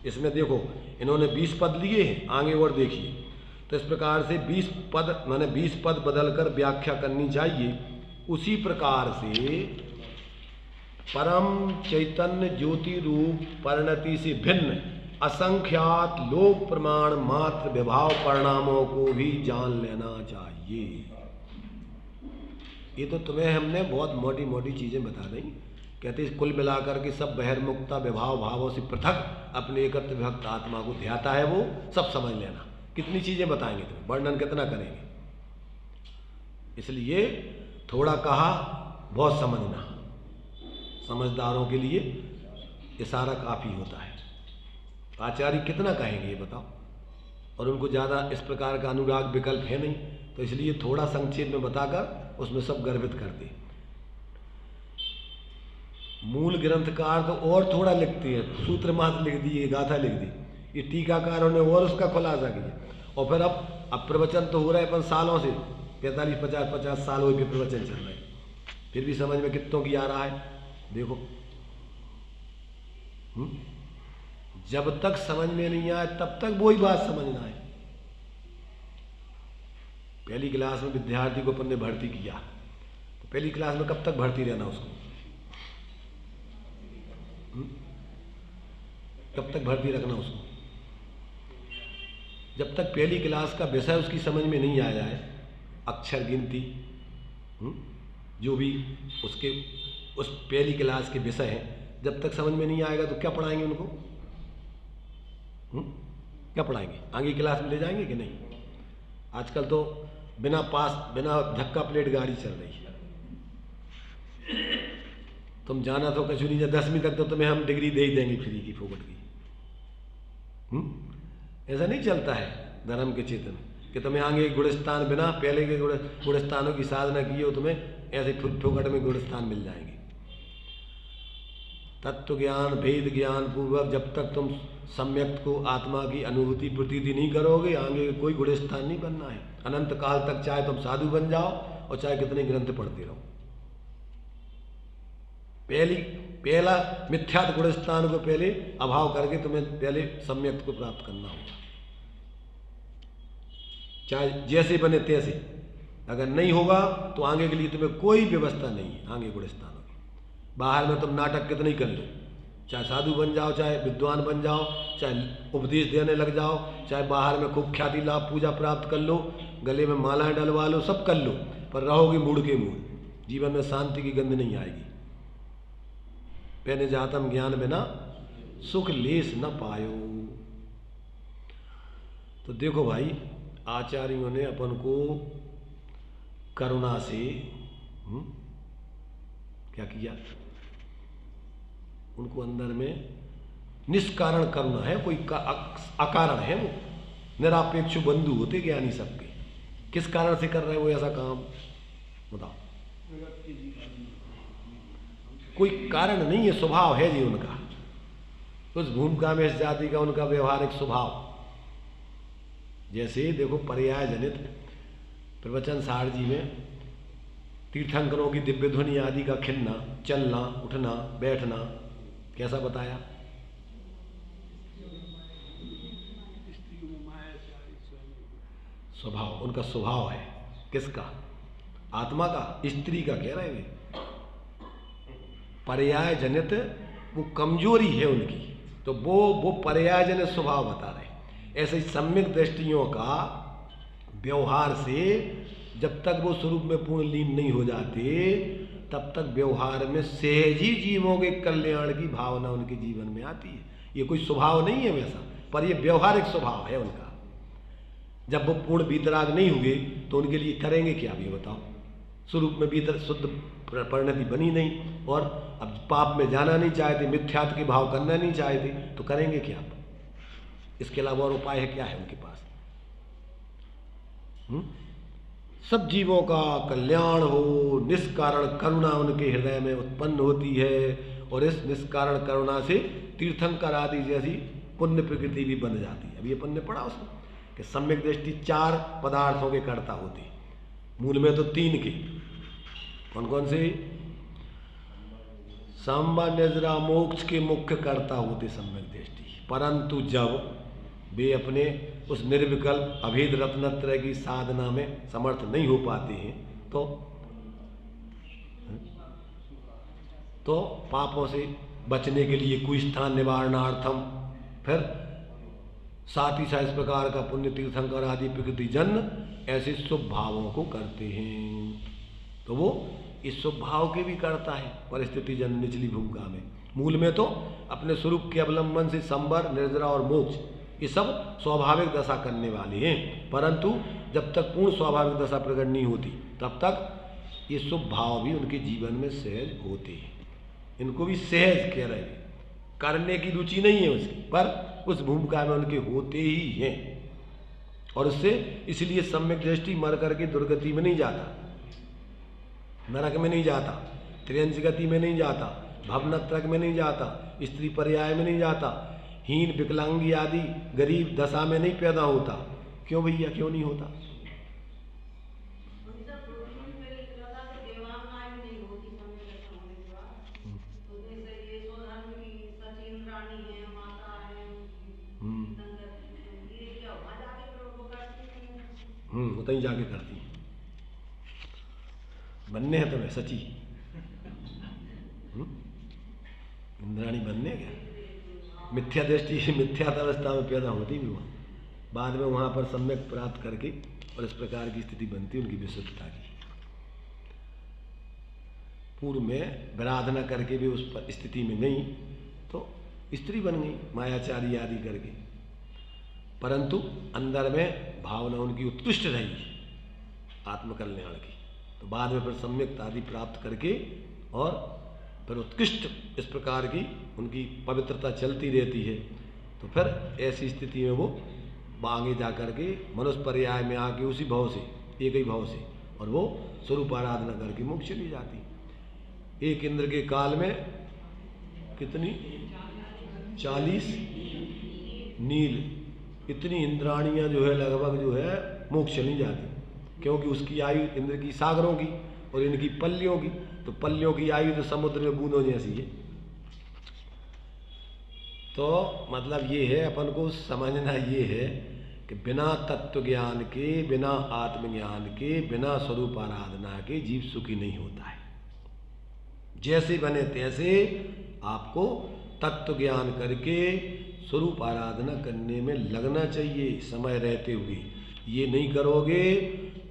इसमें देखो इन्होंने 20 पद लिए हैं, आगे और देखिए। तो इस प्रकार से 20 पद माने 20 पद बदलकर व्याख्या करनी चाहिए। उसी प्रकार से परम चैतन्य ज्योति रूप परिणति से भिन्न असंख्यात लोक प्रमाण मात्र विभाव परिणामों को भी जान लेना चाहिए। ये तो तुम्हें हमने बहुत मोटी मोटी चीजें बता दी। कहते कुल मिलाकर के सब बहिर्मुखता विभाव भावों से पृथक अपने एकत्र विभक्त आत्मा को ध्याता है, वो सब समझ लेना। कितनी चीजें बताएंगे तुम्हें, वर्णन कितना करेंगे। इसलिए थोड़ा कहा बहुत समझना, समझदारों के लिए ये सारा काफी होता है। आचार्य कितना कहेंगे ये बताओ, और उनको ज़्यादा इस प्रकार का अनुराग विकल्प है नहीं, तो इसलिए थोड़ा संक्षेप में बताकर उसमें सब गर्भित कर दे। मूल ग्रंथकार तो और थोड़ा लिखते हैं, सूत्र मात्र लिख दिए, गाथा लिख दी। ये टीकाकारों ने और उसका खुलासा किया। और फिर अब प्रवचन तो हो रहा है अपन सालों से, 45-50 साल हो गए प्रवचन चल रहे हैं, फिर भी समझ में कितनों की आ रहा है। देखो जब तक समझ में नहीं आए तब तक वही बात समझना है। पहली क्लास में विद्यार्थी को अपन ने भर्ती किया, तो पहली क्लास में कब तक भर्ती रहना उसको? कब तक भर्ती रखना उसको? जब तक पहली क्लास का विषय उसकी समझ में नहीं आया है, अक्षर गिनती जो भी उसके उस पहली क्लास के विषय हैं, जब तक समझ में नहीं आएगा तो क्या पढ़ाएंगे उनको? क्या पढ़ाएंगे? आगे क्लास में ले जाएंगे कि नहीं? आजकल तो बिना धक्का प्लेट गाड़ी चल रही है। तुम जाना तो कछु नहीं, 10वीं तक तो तुम्हें हम डिग्री दे ही देंगे फ्री की, फोकट की। ऐसा नहीं चलता है धर्म के क्षेत्र में कि तुम्हें आगे गुणस्थान बिना पहले के गुणस्थानों की साधना की हो, तुम्हें ऐसे फोकट में गुणस्थान मिल जाएंगे। तत्व ज्ञान भेद ज्ञान पूर्वक जब तक तुम सम्यक को आत्मा की अनुभूति प्रतीति नहीं करोगे, आगे कोई गुणस्थान नहीं बनना है। अनंत काल तक चाहे तुम साधु बन जाओ और चाहे कितने ग्रंथ पढ़ते रहो, पहला मिथ्यात्व गुणस्थान को पहले अभाव करके तुम्हें पहले सम्यक को प्राप्त करना होगा। चाहे जैसे बने तैसे, अगर नहीं होगा तो आगे के लिए तुम्हें कोई व्यवस्था नहीं है। आगे गुणस्थानों की बाहर में तुम नाटक कितने ही कर लो, चाहे साधु बन जाओ, चाहे विद्वान बन जाओ, चाहे उपदेश देने लग जाओ, चाहे बाहर में खूब ख्याति लाभ पूजा प्राप्त कर लो, गले में मालाएं डलवा लो, सब कर लो, पर रहोगे मूड के मूड, जीवन में शांति की गंध नहीं आएगी। पहले जातम ज्ञान बिना सुख लेस न पायो। तो देखो भाई, आचार्यों ने अपन को करुणा से क्या किया? उनको अंदर में निष्कारण करुणा है, कोई अकारण है, वो निरापेक्ष बंधु होते ज्ञानी सबके। किस कारण से कर रहे हैं वो ऐसा काम? बताओ। कोई कारण नहीं है, स्वभाव है जी उनका। उस भूमिका में इस जाति का उनका व्यवहारिक स्वभाव। जैसे देखो पर्याय जनित प्रवचन सार जी में तीर्थंकरों की दिव्य ध्वनि आदि का खिलना, चलना, उठना, बैठना, कैसा बताया? स्वभाव, उनका स्वभाव है। किसका? आत्मा का, स्त्री का कह रहे हैं। पर्याय जनित वो कमजोरी है उनकी, तो वो पर्याय जनित स्वभाव बता रहे। ऐसे ही सम्यक दृष्टियों का व्यवहार से जब तक वो स्वरूप में पूर्ण लीन नहीं हो जाते तब तक व्यवहार में सहज ही जीवों के कल्याण की भावना उनके जीवन में आती है। ये कोई स्वभाव नहीं है वैसा, पर ये व्यवहारिक स्वभाव है उनका। जब वो पूर्ण वीतराग नहीं हुए तो उनके लिए करेंगे क्या भी बताओ? स्वरूप में भीतर शुद्ध परिणति बनी नहीं, और अब पाप में जाना नहीं चाहते, मिथ्यात्व के भाव करना नहीं चाहते, तो करेंगे क्या? इसके अलावा और उपाय है क्या है उनके पास? सब जीवों का कल्याण हो, निष्कारण करुणा उनके हृदय में उत्पन्न होती है, और इस निष्कारण करुणा से तीर्थंकर आदि जैसी पुण्य प्रकृति भी बन जाती है। अभी ये पुण्य पढ़ा उसमें कि सम्यक दृष्टि 4 पदार्थों के कर्ता होते, मूल में तो 3 के। कौन कौन से? सांबा निद्रा मोक्ष के मुख्य कर्ता होते सम्यक दृष्टि, परंतु जब वे अपने उस निर्विकल्प अभेद रत्नत्रय की साधना में समर्थ नहीं हो पाते हैं तो पापों से बचने के लिए कुस्थान निवारणार्थम फिर साथ ही साथ इस प्रकार का पुण्य तीर्थंकर आदि प्रकृति जन्य ऐसे शुभ भावों को करते हैं। तो वो इस शुभ भाव के भी करता है परिस्थिति जन्य निचली भूमिका में। मूल में तो अपने स्वरूप के अवलंबन से संबर, निर्जरा और मोक्ष ये सब स्वाभाविक दशा करने वाले हैं, परंतु जब तक पूर्ण स्वाभाविक दशा प्रकट नहीं होती तब तक ये शुभ भाव भी उनके जीवन में सहज होते हैं। इनको भी सहज कह रहे हैं, करने की रुचि नहीं है उसकी, पर उस भूमिका में उनके होते ही हैं। और उससे इसलिए सम्यक दृष्टि मर करके दुर्गति में नहीं जाता, नरक में नहीं जाता, त्रियंच गति में नहीं जाता, भवनत्रक में नहीं जाता, स्त्री पर्याय में नहीं जाता, हीन विकलांगी आदि गरीब दशा में नहीं पैदा होता। क्यों भैया, क्यों नहीं होता? उतनी जाके करती है, बनने हैं तुम्हें सची इंद्राणी बनने क्या? मिथ्या दृष्टि मिथ्या अवस्था में पैदा होती भी वहाँ, बाद में वहाँ पर सम्यक प्राप्त करके और इस प्रकार की स्थिति बनती उनकी विशुद्धता की। पूर्व में विराधना करके भी उस स्थिति में नहीं तो स्त्री बन गई मायाचारी आदि करके, परंतु अंदर में भावना उनकी उत्कृष्ट रही आत्मकल्याण की, तो बाद में फिर सम्यक आदि प्राप्त करके और फिर उत्कृष्ट इस प्रकार की उनकी पवित्रता चलती रहती है। तो फिर ऐसी स्थिति में वो आगे जा कर के मनुष्य पर्याय में आके उसी भाव से, एक ही भाव से, और वो स्वरूप आराधना करके मोक्ष चली जाती। एक इंद्र के काल में कितनी 40 नील इतनी इंद्राणियाँ जो है लगभग जो है मोक्ष चली जाती, क्योंकि उसकी आयु इंद्र की सागरों की और इनकी पल्लियों की, तो पल्लियों की आयु तो समुद्र में बूंदों जैसी है। तो मतलब ये है, अपन को समझना ये है कि बिना तत्व ज्ञान के, बिना आत्मज्ञान के, बिना स्वरूप आराधना के जीव सुखी नहीं होता है। जैसे बने तैसे आपको तत्व ज्ञान करके स्वरूप आराधना करने में लगना चाहिए समय रहते हुए। ये नहीं करोगे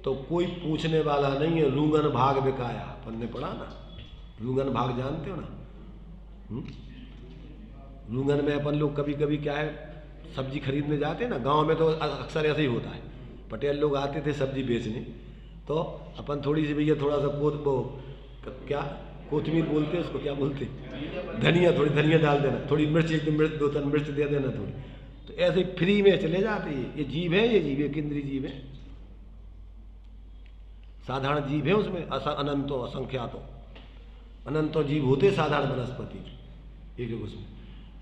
तो कोई पूछने वाला नहीं है। रूंगन भाग बिकाया, अपन ने पढ़ा ना, रूंगन भाग जानते हो ना? रूंगन में अपन लोग कभी कभी क्या है, सब्जी खरीदने जाते हैं ना, गांव में तो अक्सर ऐसे ही होता है। पटेल लोग आते थे सब्जी बेचने, तो अपन थोड़ी सी भैया थोड़ा सा क्या कोतमीर बोलते हैं उसको, क्या बोलते, धनिया, थोड़ी धनिया डाल देना, थोड़ी मिर्च, एक मिर्च, 2-3 मिर्च दे देना थोड़ी, तो ऐसे फ्री में चले जाते हैं। ये जीव है, ये जीव एक इंद्रिय जीव है, साधारण जीव है, उसमें अनंतों असंख्यातों अनंतों जीव होते साधारण वनस्पति एक उसमें।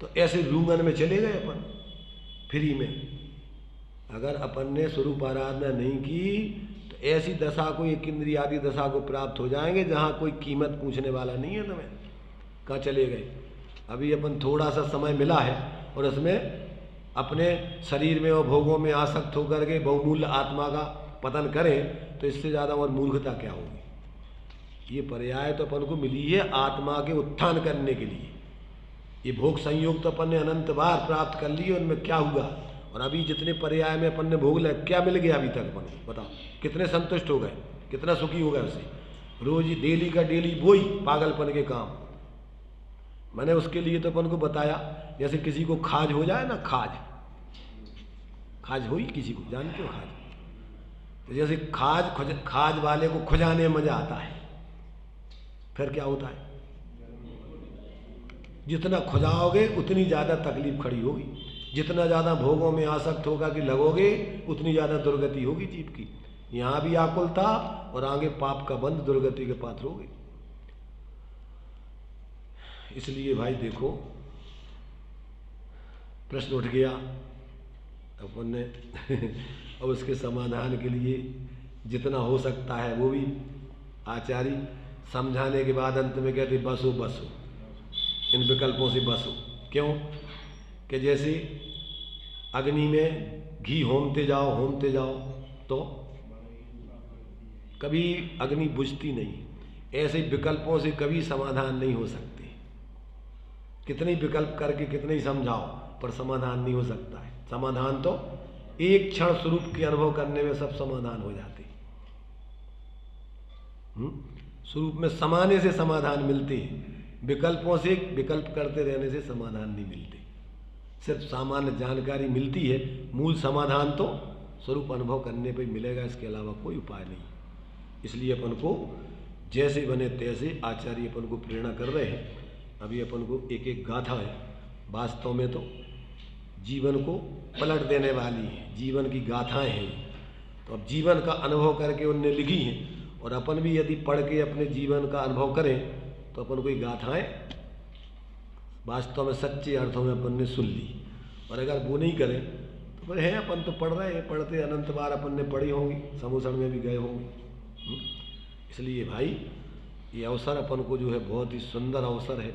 तो ऐसे रूंगन में चले गए अपन फ्री में। अगर अपन ने स्वरूप आराधना नहीं की तो ऐसी दशा को, एक इंद्रिय आदि दशा को प्राप्त हो जाएंगे जहाँ कोई कीमत पूछने वाला नहीं है तुम्हें, कहाँ चले गए। अभी अपन थोड़ा सा समय मिला है और उसमें अपने शरीर में और भोगों में आसक्त होकर के बहुमूल्य आत्मा का पतन करें तो इससे ज़्यादा और मूर्खता क्या होगी। ये पर्याय तो अपन को मिली है आत्मा के उत्थान करने के लिए। ये भोग संयोग तो अपन ने अनंत बार प्राप्त कर लिए, उनमें क्या हुआ, और अभी जितने पर्याय में अपन ने भोग लिया क्या मिल गया अभी तक अपन को, बताओ कितने संतुष्ट हो गए, कितना सुखी हो गए उससे। रोज डेली का डेली वही पागलपन के काम। मैंने उसके लिए तो अपन को बताया, जैसे किसी को खाज हो जाए ना, खाज हुई किसी को, जानते हो खाज, तो जैसे खाज वाले को खुजाने में मजा आता है, फिर क्या होता है, जितना खुजाओगे उतनी ज़्यादा तकलीफ खड़ी होगी, जितना ज़्यादा भोगों में आसक्त होगा कि लगोगे उतनी ज़्यादा दुर्गति होगी जीव की। यहाँ भी आकुलता और आगे पाप का बंध, दुर्गति के पात्र होगे। इसलिए भाई देखो, प्रश्न उठ गया अपन ने और उसके समाधान के लिए जितना हो सकता है वो भी आचार्य समझाने के बाद अंत में कहते बसो बसो, इन विकल्पों से बसो। क्यों कि जैसे अग्नि में घी होमते जाओ तो कभी अग्नि बुझती नहीं, ऐसे विकल्पों से कभी समाधान नहीं हो सकते। कितने विकल्प करके कितने ही समझाओ पर समाधान नहीं हो सकता है। समाधान तो एक क्षण स्वरूप के अनुभव करने में सब समाधान हो जाते। स्वरूप में समाने से समाधान मिलते हैं, विकल्पों से विकल्प करते रहने से समाधान नहीं मिलते। सिर्फ सामान्य जानकारी मिलती है, मूल समाधान तो स्वरूप अनुभव करने पर मिलेगा, इसके अलावा कोई उपाय नहीं। इसलिए अपन को जैसे बने तैसे आचार्य अपन को प्रेरणा कर रहे हैं। अभी अपन को एक एक गाथा है, वास्तव में तो जीवन को पलट देने वाली है, जीवन की गाथाएं हैं। तो अब जीवन का अनुभव करके उनने लिखी हैं, और अपन भी यदि पढ़ के अपने जीवन का अनुभव करें तो अपन को ये गाथाएं वास्तव में सच्चे अर्थों में अपन ने सुन ली। और अगर वो नहीं करें तो फिर है, अपन तो पढ़ रहे हैं, पढ़ते अनंत बार अपन ने पढ़ी होंगी, समूसण में भी गए होंगे। इसलिए भाई ये अवसर अपन को जो है बहुत ही सुंदर अवसर है।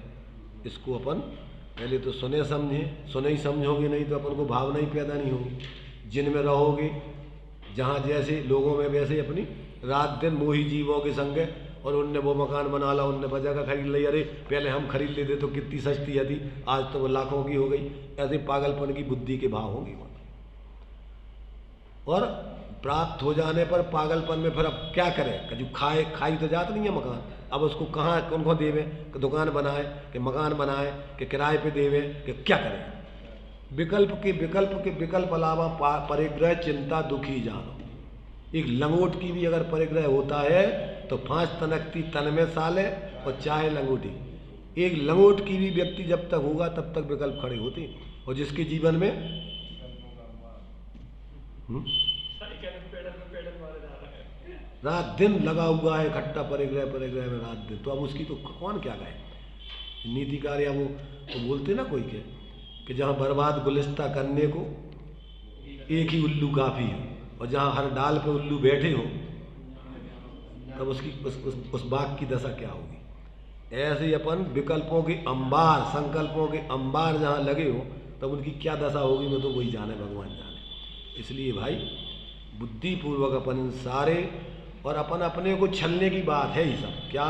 इसको अपन पहले तो सुने ही समझोगे, नहीं तो अपन को भावना ही पैदा नहीं होगी। जिनमें रहोगे, जहाँ जैसे लोगों में वैसे अपनी रात दिन मोही जीवों के संग, और उनने वो मकान बना ला, उनने वो जगह खरीद ली, अरे पहले हम खरीद लेते तो कितनी सस्ती थी, आज तो वो लाखों की हो गई। ऐसे पागलपन की बुद्धि के भाव होंगे। और प्राप्त हो जाने पर पागलपन में फिर अब क्या करें, कि जो खाई तो जात नहीं है मकान, अब उसको कहाँ कौन को देवे, कि दुकान बनाए, कि मकान बनाए, कि किराए पे देवे, कि क्या करें। विकल्प अलावा परिग्रह चिंता दुखी जानो। एक लंगोट की भी अगर परिग्रह होता है तो 5 तनकती तन में साले और चाहे लंगोटी। एक लंगोट की भी व्यक्ति जब तक होगा तब तक विकल्प खड़े होते, और जिसके जीवन में रात दिन लगा हुआ है इकट्ठा परिग्रह में रात दिन, तो अब उसकी तो कौन क्या कहे। नीतिकार या वो तो बोलते ना कोई के कि जहाँ बर्बाद गुलिस्ता करने को एक ही उल्लू काफ़ी है, और जहाँ हर डाल पे उल्लू बैठे हो तब उसकी उस बाग की दशा क्या होगी। ऐसे ही अपन विकल्पों के अंबार, संकल्पों के अंबार जहाँ लगे हो तब उनकी क्या दशा होगी, मैं तो वही जाने, भगवान जाने। इसलिए भाई बुद्धिपूर्वक अपन सारे, और अपन अपने को छलने की बात है ही सब, क्या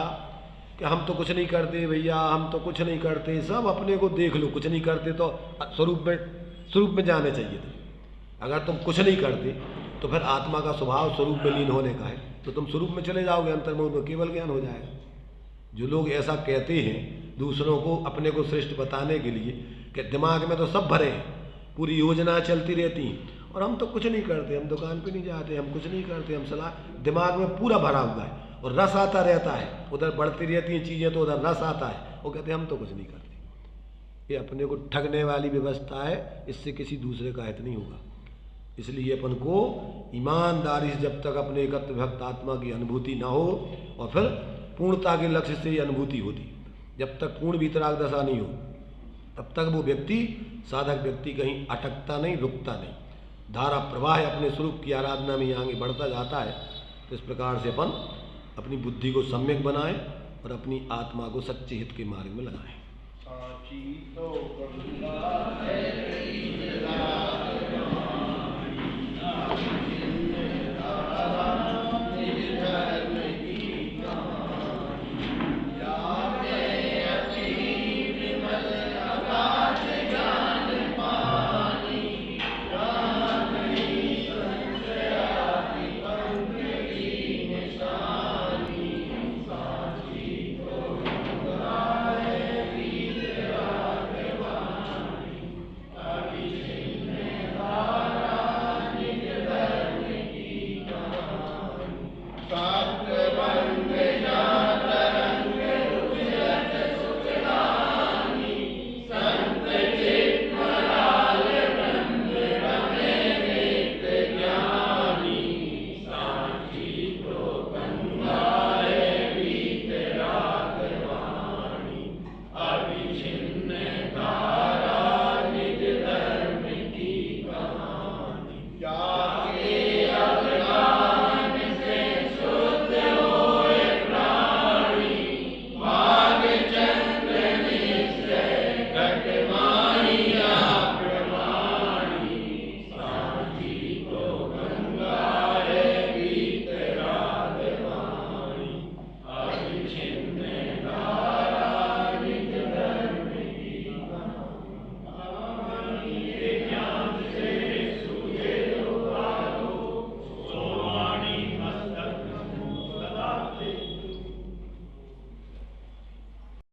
कि हम तो कुछ नहीं करते भैया, हम तो कुछ नहीं करते, सब अपने को देख लो। कुछ नहीं करते तो स्वरूप में जाने चाहिए थे। अगर तुम कुछ नहीं करते तो फिर आत्मा का स्वभाव स्वरूप में लीन होने का है, तो तुम स्वरूप में चले जाओगे, अंतर्मुख में केवल ज्ञान हो जाएगा। जो लोग ऐसा कहते हैं दूसरों को अपने को श्रेष्ठ बताने के लिए कि दिमाग में तो सब भरे हैं, पूरी योजना चलती रहती हैं, और हम तो कुछ नहीं करते, हम दुकान पे नहीं जाते, हम कुछ नहीं करते, हम सलाह, दिमाग में पूरा भरा हुआ है और रस आता रहता है, उधर बढ़ती रहती हैं चीज़ें तो उधर रस आता है, वो कहते हैं हम तो कुछ नहीं करते। ये अपने को ठगने वाली व्यवस्था है, इससे किसी दूसरे का हित नहीं होगा। इसलिए अपन को ईमानदारी से जब तक अपने एकत्व भक्त आत्मा की अनुभूति ना हो, और फिर पूर्णता के लक्ष्य से ही अनुभूति होती, जब तक पूर्ण वितराग दशा नहीं हो तब तक वो व्यक्ति, साधक व्यक्ति कहीं अटकता नहीं, रुकता नहीं, धारा प्रवाह अपने स्वरूप की आराधना में आगे बढ़ता जाता है। तो इस प्रकार से अपन अपनी बुद्धि को सम्यक बनाएं और अपनी आत्मा को सच्चे हित के मार्ग में लगाएं। God